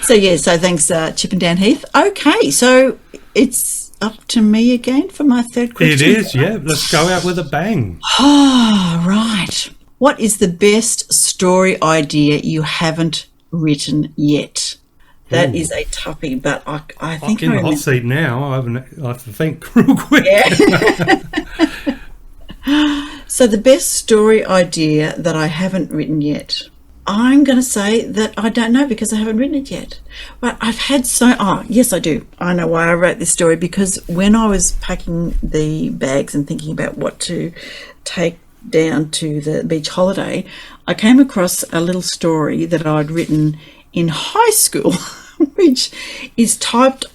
So thanks, Chip and Dan Heath. Okay, so it's up to me again for my third question. It is, yeah. Let's go out with a bang. Oh, right. What is the best story idea you haven't written yet? That is a toughie, but I think I'm in the hot seat now. I have to think real quick. Yeah. So the best story idea that I haven't written yet. I'm going to say that I don't know because I haven't written it yet. But I've had yes, I do. I know why I wrote this story, because when I was packing the bags and thinking about what to take down to the beach holiday, I came across a little story that I'd written in high school, which is typed,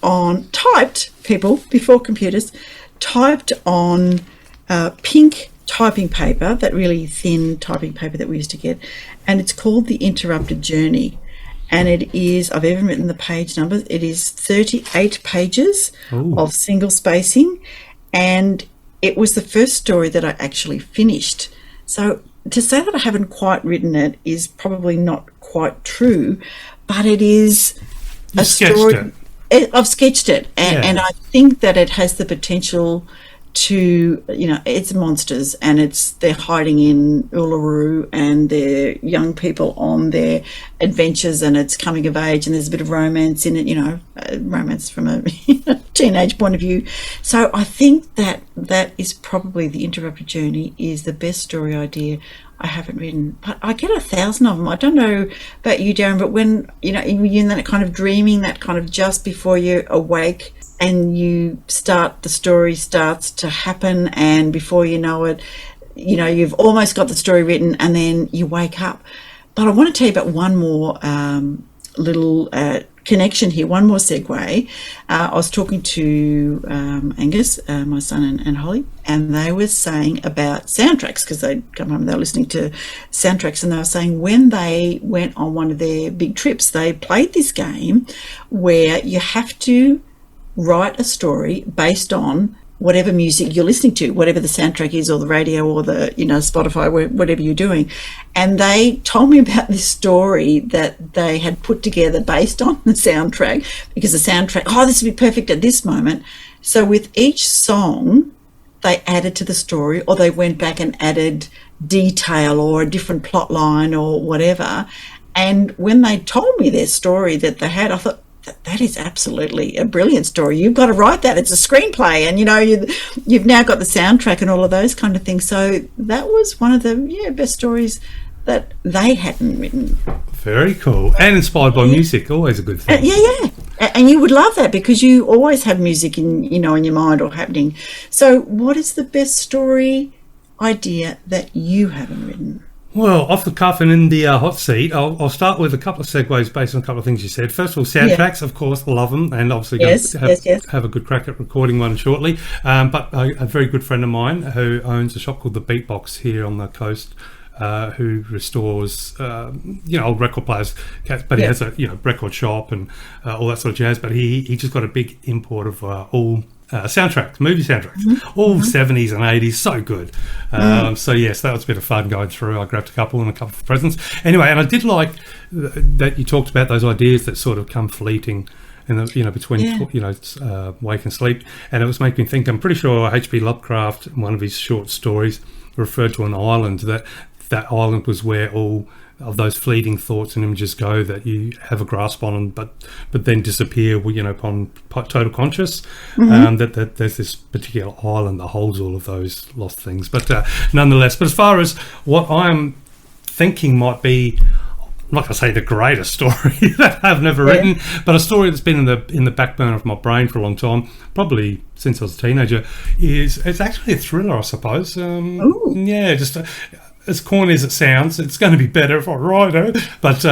people, before computers, typed on pink typing paper, that really thin typing paper that we used to get, and it's called The Interrupted Journey. And it is, I've even written the page numbers, it is 38 pages of single spacing, and it was the first story that I actually finished. So to say that I haven't quite written it is probably not quite true, but it is a story. I've sketched it, and I think that it has the potential to, it's monsters, and they're hiding in Uluru, and they're young people on their adventures, and it's coming of age, and there's a bit of romance in it, romance from a teenage point of view. So I think that is probably The Interrupted Journey is the best story idea I haven't written, but I get 1,000 of them. I don't know about you, Darren, but when, you're in that kind of dreaming, that kind of just before you're awake, and the story starts to happen, and before you know it, you've almost got the story written, and then you wake up. But I want to tell you about one more little connection here, one more segue. I was talking to Angus, my son, and Holly, and they were saying about soundtracks, because they'd come home and they were listening to soundtracks, and they were saying when they went on one of their big trips, they played this game where you have to write a story based on whatever music you're listening to, whatever the soundtrack is, or the radio, or the Spotify, whatever you're doing. And they told me about this story that they had put together based on the soundtrack, because the soundtrack, this would be perfect at this moment. So with each song, they added to the story, or they went back and added detail or a different plot line or whatever. And when they told me their story that they had, I thought, that is absolutely a brilliant story. You've got to write that. It's a screenplay, and you've now got the soundtrack and all of those kind of things. So that was one of the best stories that they hadn't written. Very cool, and inspired by music. Always a good thing. And you would love that, because you always have music in your mind or happening. So, what is the best story idea that you haven't written? Well, off the cuff and in the hot seat, I'll start with a couple of segues based on a couple of things you said. First of all, soundtracks, of course, love them, and obviously have a good crack at recording one shortly. But a very good friend of mine who owns a shop called The Beatbox here on the coast, who restores, old record players, but he has a record shop and all that sort of jazz. But he just got a big import of all soundtracks, movie soundtracks, all 70s and 80s, so good. So yes, that was a bit of fun going through. I grabbed a couple and a couple of presents. Anyway, and I did like that you talked about those ideas that sort of come fleeting in the between wake and sleep, and it was making me think. I'm pretty sure H.P. Lovecraft, in one of his short stories, referred to an island that island was where all of those fleeting thoughts and images go that you have a grasp on, but then disappear, upon total conscious. That there's this particular island that holds all of those lost things. But nonetheless, but as far as what I'm thinking might be, I'm not going to say the greatest story that I've never written, but a story that's been in the back burner of my brain for a long time, probably since I was a teenager, it's actually a thriller, I suppose. As corny as it sounds, it's going to be better if I write it. But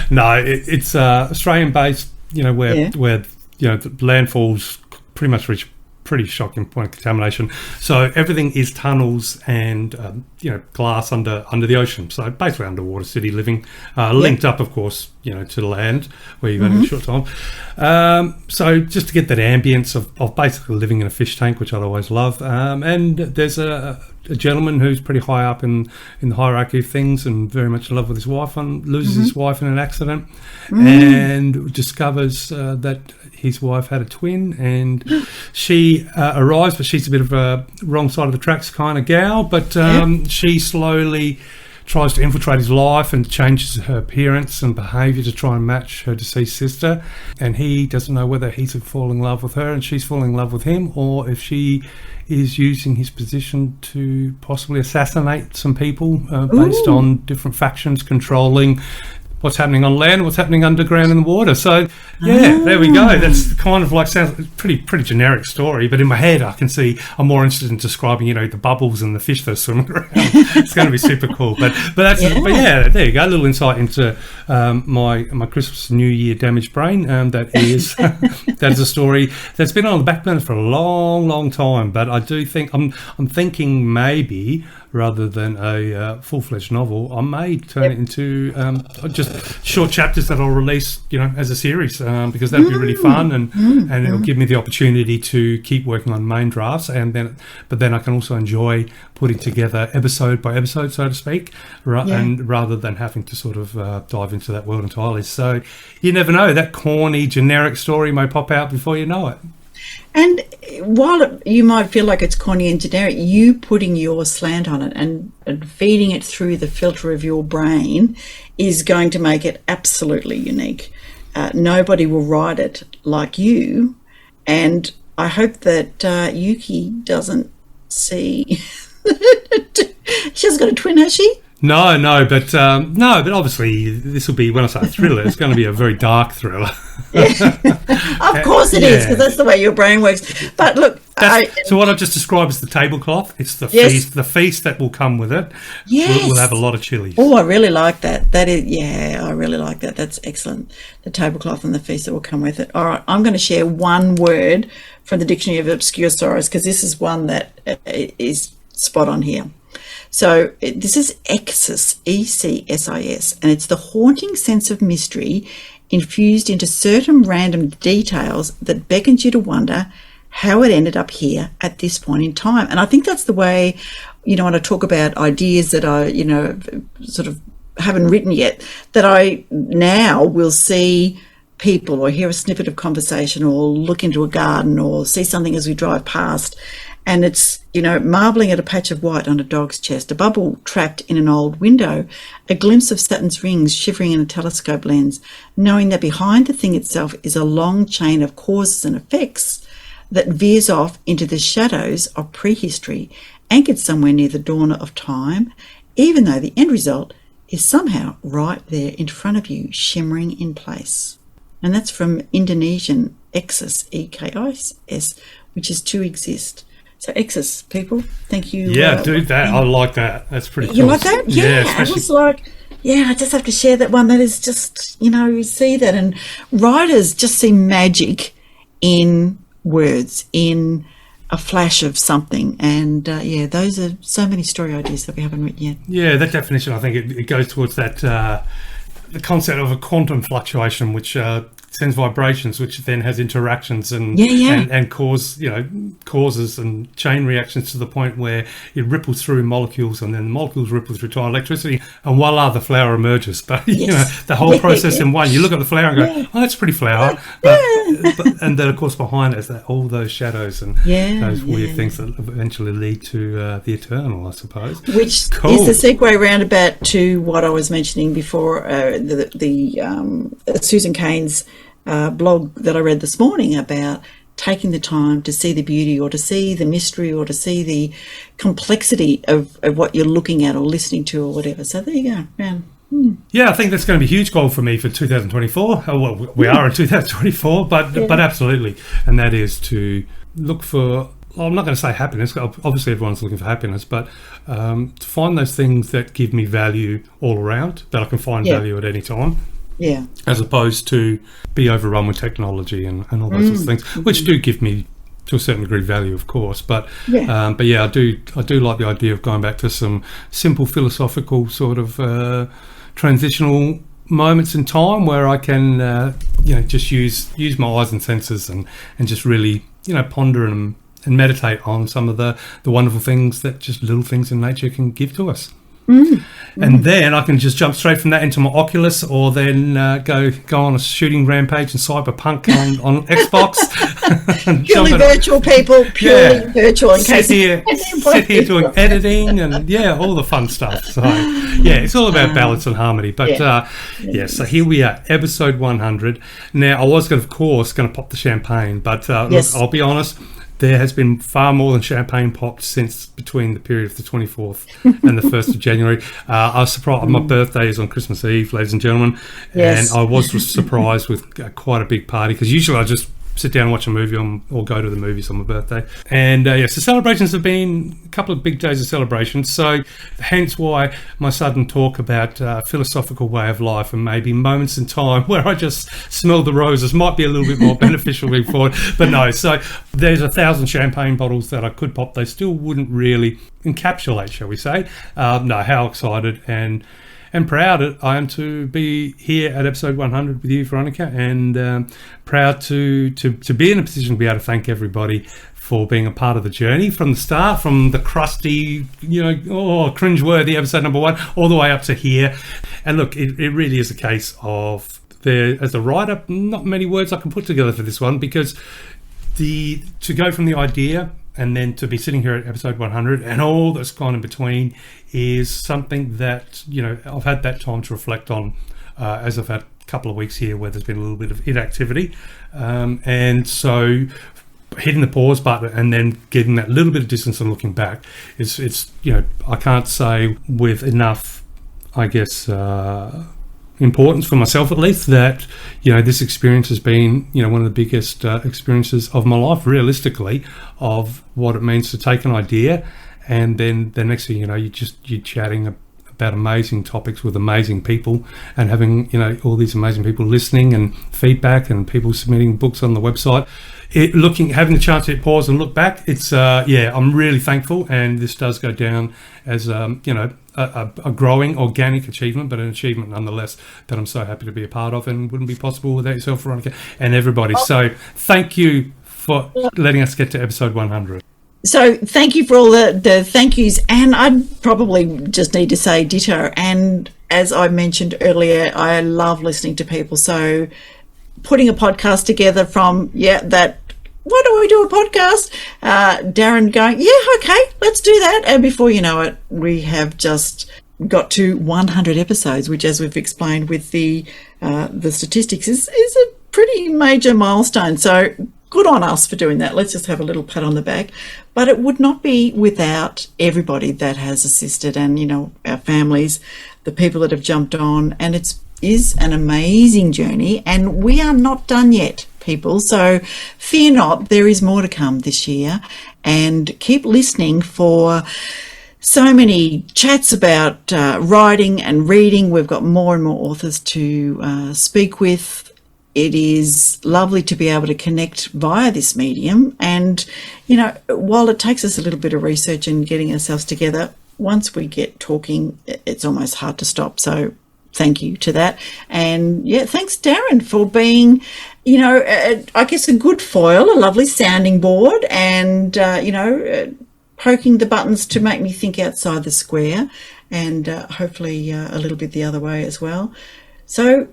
no, it's Australian based. Where the landfalls pretty much reach pretty shocking point of contamination. So everything is tunnels and glass under the ocean. So basically underwater city living, linked up, of course, to the land where you've only a short time. So just to get that ambience of basically living in a fish tank, which I'd always love. And there's a gentleman who's pretty high up in the hierarchy of things and very much in love with his wife, and loses his wife in an accident, and discovers that his wife had a twin, and she arrives, but she's a bit of a wrong side of the tracks kind of gal, but she slowly tries to infiltrate his life and changes her appearance and behaviour to try and match her deceased sister. And he doesn't know whether he's falling in love with her and she's falling in love with him, or if she is using his position to possibly assassinate some people based on different factions controlling what's happening on land, what's happening underground in the water. So, there we go. That's kind of like, sounds pretty generic story, but in my head I can see I'm more interested in describing, the bubbles and the fish that are swimming around. It's going to be super cool. But there you go. A little insight into my Christmas New Year damaged brain. That is a story that's been on the back burner for a long, long time. But I do think I'm thinking maybe, rather than a full-fledged novel, I may turn it into just short chapters that I'll release, as a series, because that'd be really fun, and it'll give me the opportunity to keep working on main drafts, but then I can also enjoy putting together episode by episode, so to speak, and rather than having to sort of dive into that world entirely. So you never know, that corny, generic story may pop out before you know it. And while you might feel like it's corny and generic, you putting your slant on it and feeding it through the filter of your brain is going to make it absolutely unique. Nobody will write it like you. And I hope that Yuki doesn't see... She hasn't got a twin, has she? No, but obviously this will be, when I say thriller, it's going to be a very dark thriller. Of course it is, because that's the way your brain works. But look, so what I've just described is the tablecloth. It's the feast that will come with it. Yes. We'll have a lot of chilies. Oh, I really like that. I really like that. That's excellent. The tablecloth and the feast that will come with it. All right, I'm going to share one word from the Dictionary of Obscure Sorrows, because this is one that is spot on here. So this is Exis, E-C-S-I-S, and it's the haunting sense of mystery infused into certain random details that beckons you to wonder how it ended up here at this point in time. And I think that's the way, when I talk about ideas that I, sort of haven't written yet, that I now will see people or hear a snippet of conversation or look into a garden or see something as we drive past. And it's, marvelling at a patch of white on a dog's chest, a bubble trapped in an old window, a glimpse of Saturn's rings shivering in a telescope lens, knowing that behind the thing itself is a long chain of causes and effects that veers off into the shadows of prehistory, anchored somewhere near the dawn of time, even though the end result is somehow right there in front of you, shimmering in place. And that's from Indonesian Ekis, E-K-I-S, which is to exist. So Exis, people, thank you. Yeah, do that. I like that. That's pretty cool. You like that? Yeah, especially... it was like, I just have to share that one. That is just, you see that. And writers just see magic in words, in a flash of something. And, those are so many story ideas that we haven't written yet. Yeah, that definition, I think it goes towards that, the concept of a quantum fluctuation, which sends vibrations, which then has interactions and causes and chain reactions to the point where it ripples through molecules, and then the molecules ripple through tiny electricity, and voila, the flower emerges. But the whole process in one. You look at the flower and go, "Oh, that's a pretty flower," but and then of course behind it is that all those shadows and those weird things that eventually lead to the eternal, I suppose. Which is the segue roundabout to what I was mentioning before, the Susan Cain's blog that I read this morning about taking the time to see the beauty or to see the mystery or to see the complexity of what you're looking at or listening to or whatever. So there you go. Yeah, I think that's going to be a huge goal for me for 2024. Well, we are in 2024, but absolutely. And that is to look for, I'm not going to say happiness. Obviously, everyone's looking for happiness, but to find those things that give me value all around, that I can find value at any time. Yeah. As opposed to be overrun with technology and all those sorts of things, which do give me, to a certain degree, value, of course. But I do like the idea of going back to some simple philosophical sort of transitional moments in time where I can, just use my eyes and senses and just really, ponder and meditate on some of the wonderful things that just little things in nature can give to us. And then I can just jump straight from that into my Oculus, or then go on a shooting rampage in Cyberpunk on Xbox. Purely virtual people, purely virtual. In Sit case here doing editing and all the fun stuff. So it's all about balance and harmony. But so here we are, episode 100. Now I was of course going to pop the champagne, but look, I'll be honest. There has been far more than champagne popped since between the period of the 24th and the 1st of January. I was surprised. My birthday is on Christmas Eve, ladies and gentlemen, and I was surprised with quite a big party, because usually I just sit down and watch a movie or go to the movies on my birthday. And so celebrations have been a couple of big days of celebrations. So hence why my sudden talk about philosophical way of life and maybe moments in time where I just smell the roses might be a little bit more beneficial going forward. But no, so there's 1,000 champagne bottles that I could pop. They still wouldn't really encapsulate, shall we say. How excited and proud I am to be here at episode 100 with you, Veronica, and proud to be in a position to be able to thank everybody for being a part of the journey from the start, from the crusty, cringeworthy episode number 1, all the way up to here. And look, it really is a case of, as a writer, not many words I can put together for this one, because to go from the idea and then to be sitting here at episode 100 and all that's gone in between is something that, I've had that time to reflect on as I've had a couple of weeks here where there's been a little bit of inactivity. And so hitting the pause button and then getting that little bit of distance and looking back, it's I can't say with enough, I guess, importance for myself at least, that this experience has been one of the biggest experiences of my life, realistically, of what it means to take an idea and then the next thing you're chatting about amazing topics with amazing people and having all these amazing people listening and feedback and people submitting books on the website. Having the chance to hit pause and look back, it's I'm really thankful, and this does go down as a growing organic achievement, but an achievement nonetheless that I'm so happy to be a part of, and wouldn't be possible without yourself, Veronica, and everybody. So thank you for letting us get to episode 100. So thank you for all the thank yous, and I probably just need to say ditto. And as I mentioned earlier, I love listening to people. So putting a podcast together from why don't we do a podcast? Darren going, okay, let's do that. And before you know it, we have just got to 100 episodes, which, as we've explained with the statistics, is a pretty major milestone. So good on us for doing that. Let's just have a little pat on the back. But it would not be without everybody that has assisted, and our families, the people that have jumped on, and it is an amazing journey, and we are not done yet, people. So fear not, there is more to come this year, and keep listening for so many chats about writing and reading. We've got more and more authors to speak with. It is lovely to be able to connect via this medium, and while it takes us a little bit of research and getting ourselves together, once we get talking, it's almost hard to stop. So thank you to that. And thanks, Darren, for being I guess a good foil, a lovely sounding board, and poking the buttons to make me think outside the square, and hopefully a little bit the other way as well. So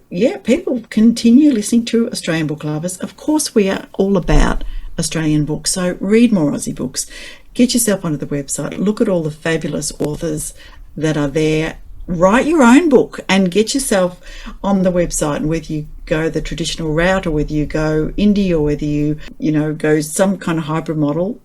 people continue listening to Australian Book Lovers. Of course, we are all about Australian books, so read more Aussie books. Get yourself onto the website, look at all the fabulous authors that are there. Write your own book and get yourself on the website, and whether you go the traditional route or whether you go indie or whether you go some kind of hybrid model,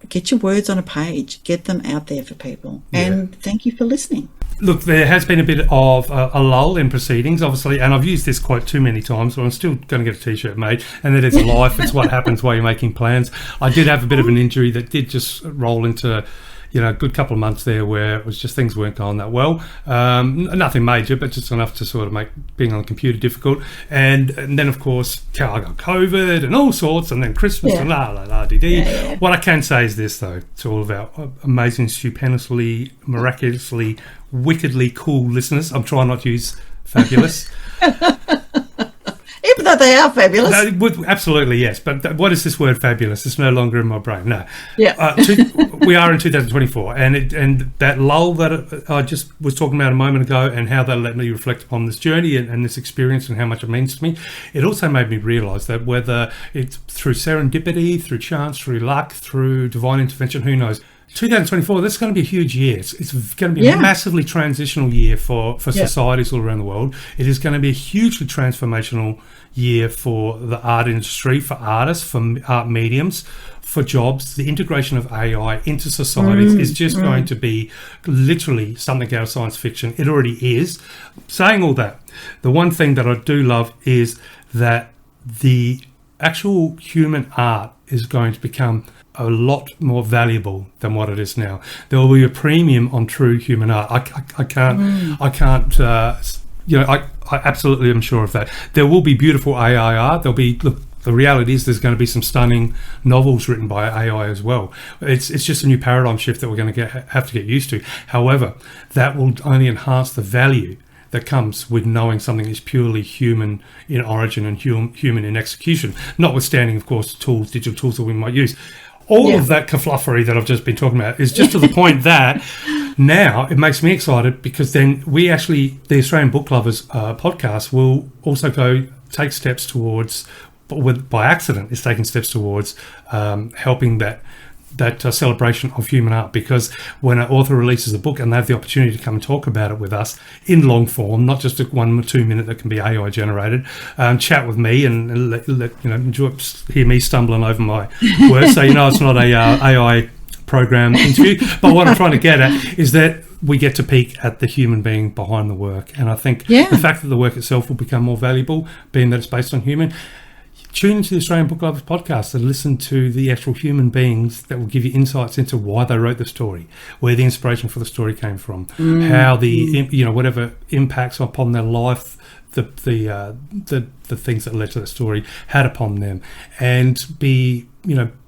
get your words on a page, get them out there for people. And thank you for listening. Look, there has been a bit of a lull in proceedings, obviously, and I've used this quote too many times, so I'm still going to get a T-shirt made, and that is life. It's what happens while you're making plans. I did have a bit of an injury that did just roll into a good couple of months there where it was just things weren't going that well. Nothing major, but just enough to sort of make being on the computer difficult. And then, of course, I got COVID and all sorts, and then Christmas and la-la-la-dee-dee. What I can say is this, though, to all of our amazing, stupendously, miraculously, wickedly cool listeners. I'm trying not to use fabulous. But though they are fabulous. Absolutely, yes. But what is this word fabulous? It's no longer in my brain. No. Yeah. We are in 2024, and that lull that I just was talking about a moment ago, and how that let me reflect upon this journey and this experience and how much it means to me. It also made me realise that whether it's through serendipity, through chance, through luck, through divine intervention, who knows? 2024, that's going to be a huge year. It's going to be a massively transitional year for societies all around the world. It is going to be a hugely transformational year for the art industry, for artists, for art mediums, for jobs. The integration of AI into societies is just going to be literally something out of science fiction. It already is. Saying all that, the one thing that I do love is that the actual human art is going to become a lot more valuable than what it is now. There will be a premium on true human art. I can't. I absolutely am sure of that. There will be beautiful AI art. There'll be. Look, the reality is there's going to be some stunning novels written by AI as well. It's just a new paradigm shift that we're going to have to get used to. However, that will only enhance the value that comes with knowing something is purely human in origin and human in execution, notwithstanding, of course, digital tools that we might use. All of that kerflufflery that I've just been talking about is just to the point that now it makes me excited, because then the Australian Book Lovers podcast will also take steps towards, by accident, is taking steps towards helping that celebration of human art, because when an author releases a book and they have the opportunity to come and talk about it with us in long form, not just a 1 or 2 minute that can be AI generated, chat with me and hear me stumbling over my words, so it's not a AI program interview. But what I'm trying to get at is that we get to peek at the human being behind the work, and I think the fact that the work itself will become more valuable, being that it's based on human. Tune into the Australian Book Lovers podcast and listen to the actual human beings that will give you insights into why they wrote the story, where the inspiration for the story came from, how whatever impacts upon their life, the things that led to that story had upon them, and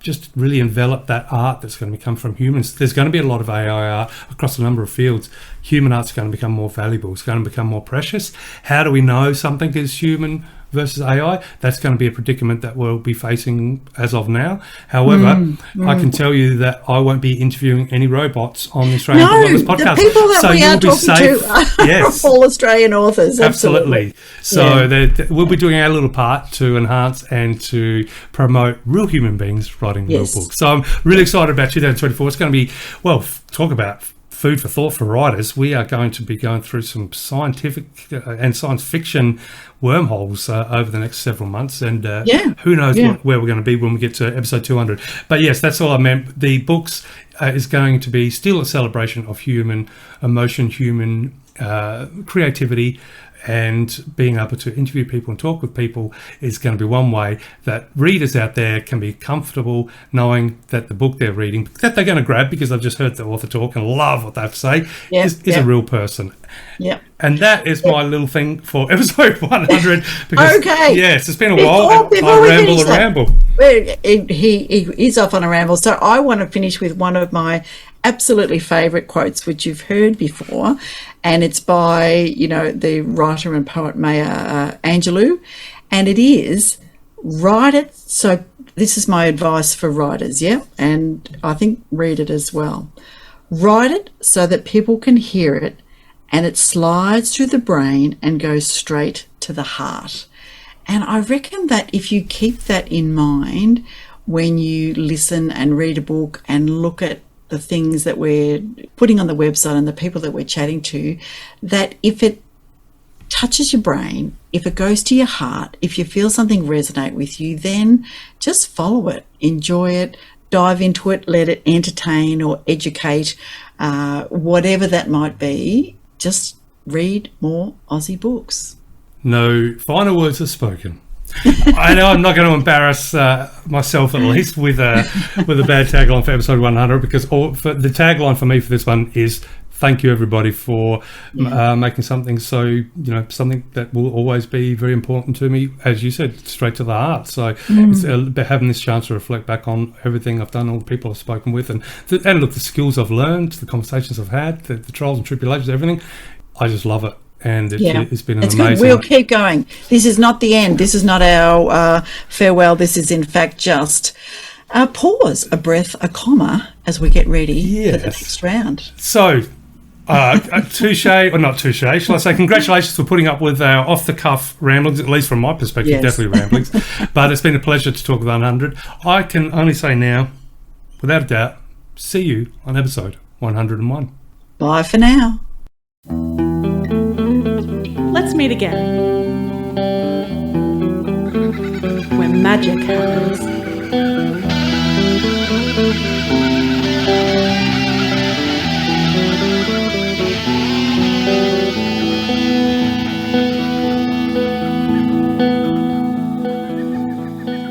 just really envelop that art that's going to come from humans. There's going to be a lot of AI art across a number of fields. Human art's going to become more valuable. It's going to become more precious. How do we know something is human versus AI? That's going to be a predicament that we'll be facing as of now. However, I can tell you that I won't be interviewing any robots on the Australian Book Lovers podcast. The people that so we are talking to are all Australian authors. Absolutely. So we'll be doing our little part to enhance and to promote real human beings writing real books. So I'm really excited about 2024. It's going to be, talk about food for thought for writers. We are going to be going through some scientific and science fiction wormholes over the next several months, and who knows where we're going to be when we get to episode 200. But yes, that's all I meant. The books is going to be still a celebration of human emotion, human creativity, and being able to interview people and talk with people is going to be one way that readers out there can be comfortable knowing that the book they're reading, that they're going to grab because they've just heard the author talk and love what they have to say, is a real person. Yeah. And that is my little thing for episode 100. Because, yes, it's been a while. I ramble. He is off on a ramble. So I want to finish with one of my absolutely favourite quotes, which you've heard before, and it's by the writer and poet Maya Angelou, and it is, write it. So this is my advice for writers, and I think read it as well. Write it so that people can hear it and it slides through the brain and goes straight to the heart. And I reckon that if you keep that in mind when you listen and read a book and look at the things that we're putting on the website and the people that we're chatting to, that if it touches your brain, if it goes to your heart, if you feel something resonate with you, then just follow it, enjoy it, dive into it, let it entertain or educate, whatever that might be. Just read more Aussie books. No final words are spoken. I know I'm not going to embarrass myself, at least, with a bad tagline for episode 100, because the tagline for me for this one is thank you everybody for making something something that will always be very important to me, as you said, straight to the heart. So it's having this chance to reflect back on everything I've done, all the people I've spoken with, and look, the skills I've learned, the conversations I've had, the trials and tribulations, everything. I just love it. and it's been an it's amazing... good. We'll keep going. This is not the end. This is not our farewell. This is, in fact, just a pause, a breath, a comma, as we get ready for the next round. So, touche, or not touche, shall I say, congratulations for putting up with our off-the-cuff ramblings, at least from my perspective, definitely ramblings. But it's been a pleasure to talk with 100. I can only say now, without a doubt, see you on episode 101. Bye for now. Let's meet again when magic happens.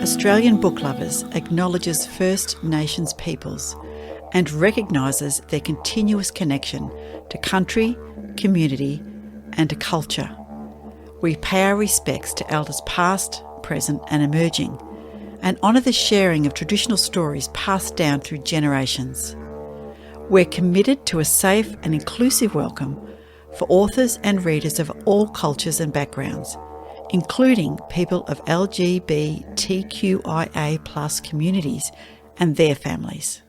Australian Book Lovers acknowledges First Nations peoples and recognises their continuous connection to country, community and to culture. We pay our respects to elders past, present and emerging, and honour the sharing of traditional stories passed down through generations. We're committed to a safe and inclusive welcome for authors and readers of all cultures and backgrounds, including people of LGBTQIA+ communities and their families.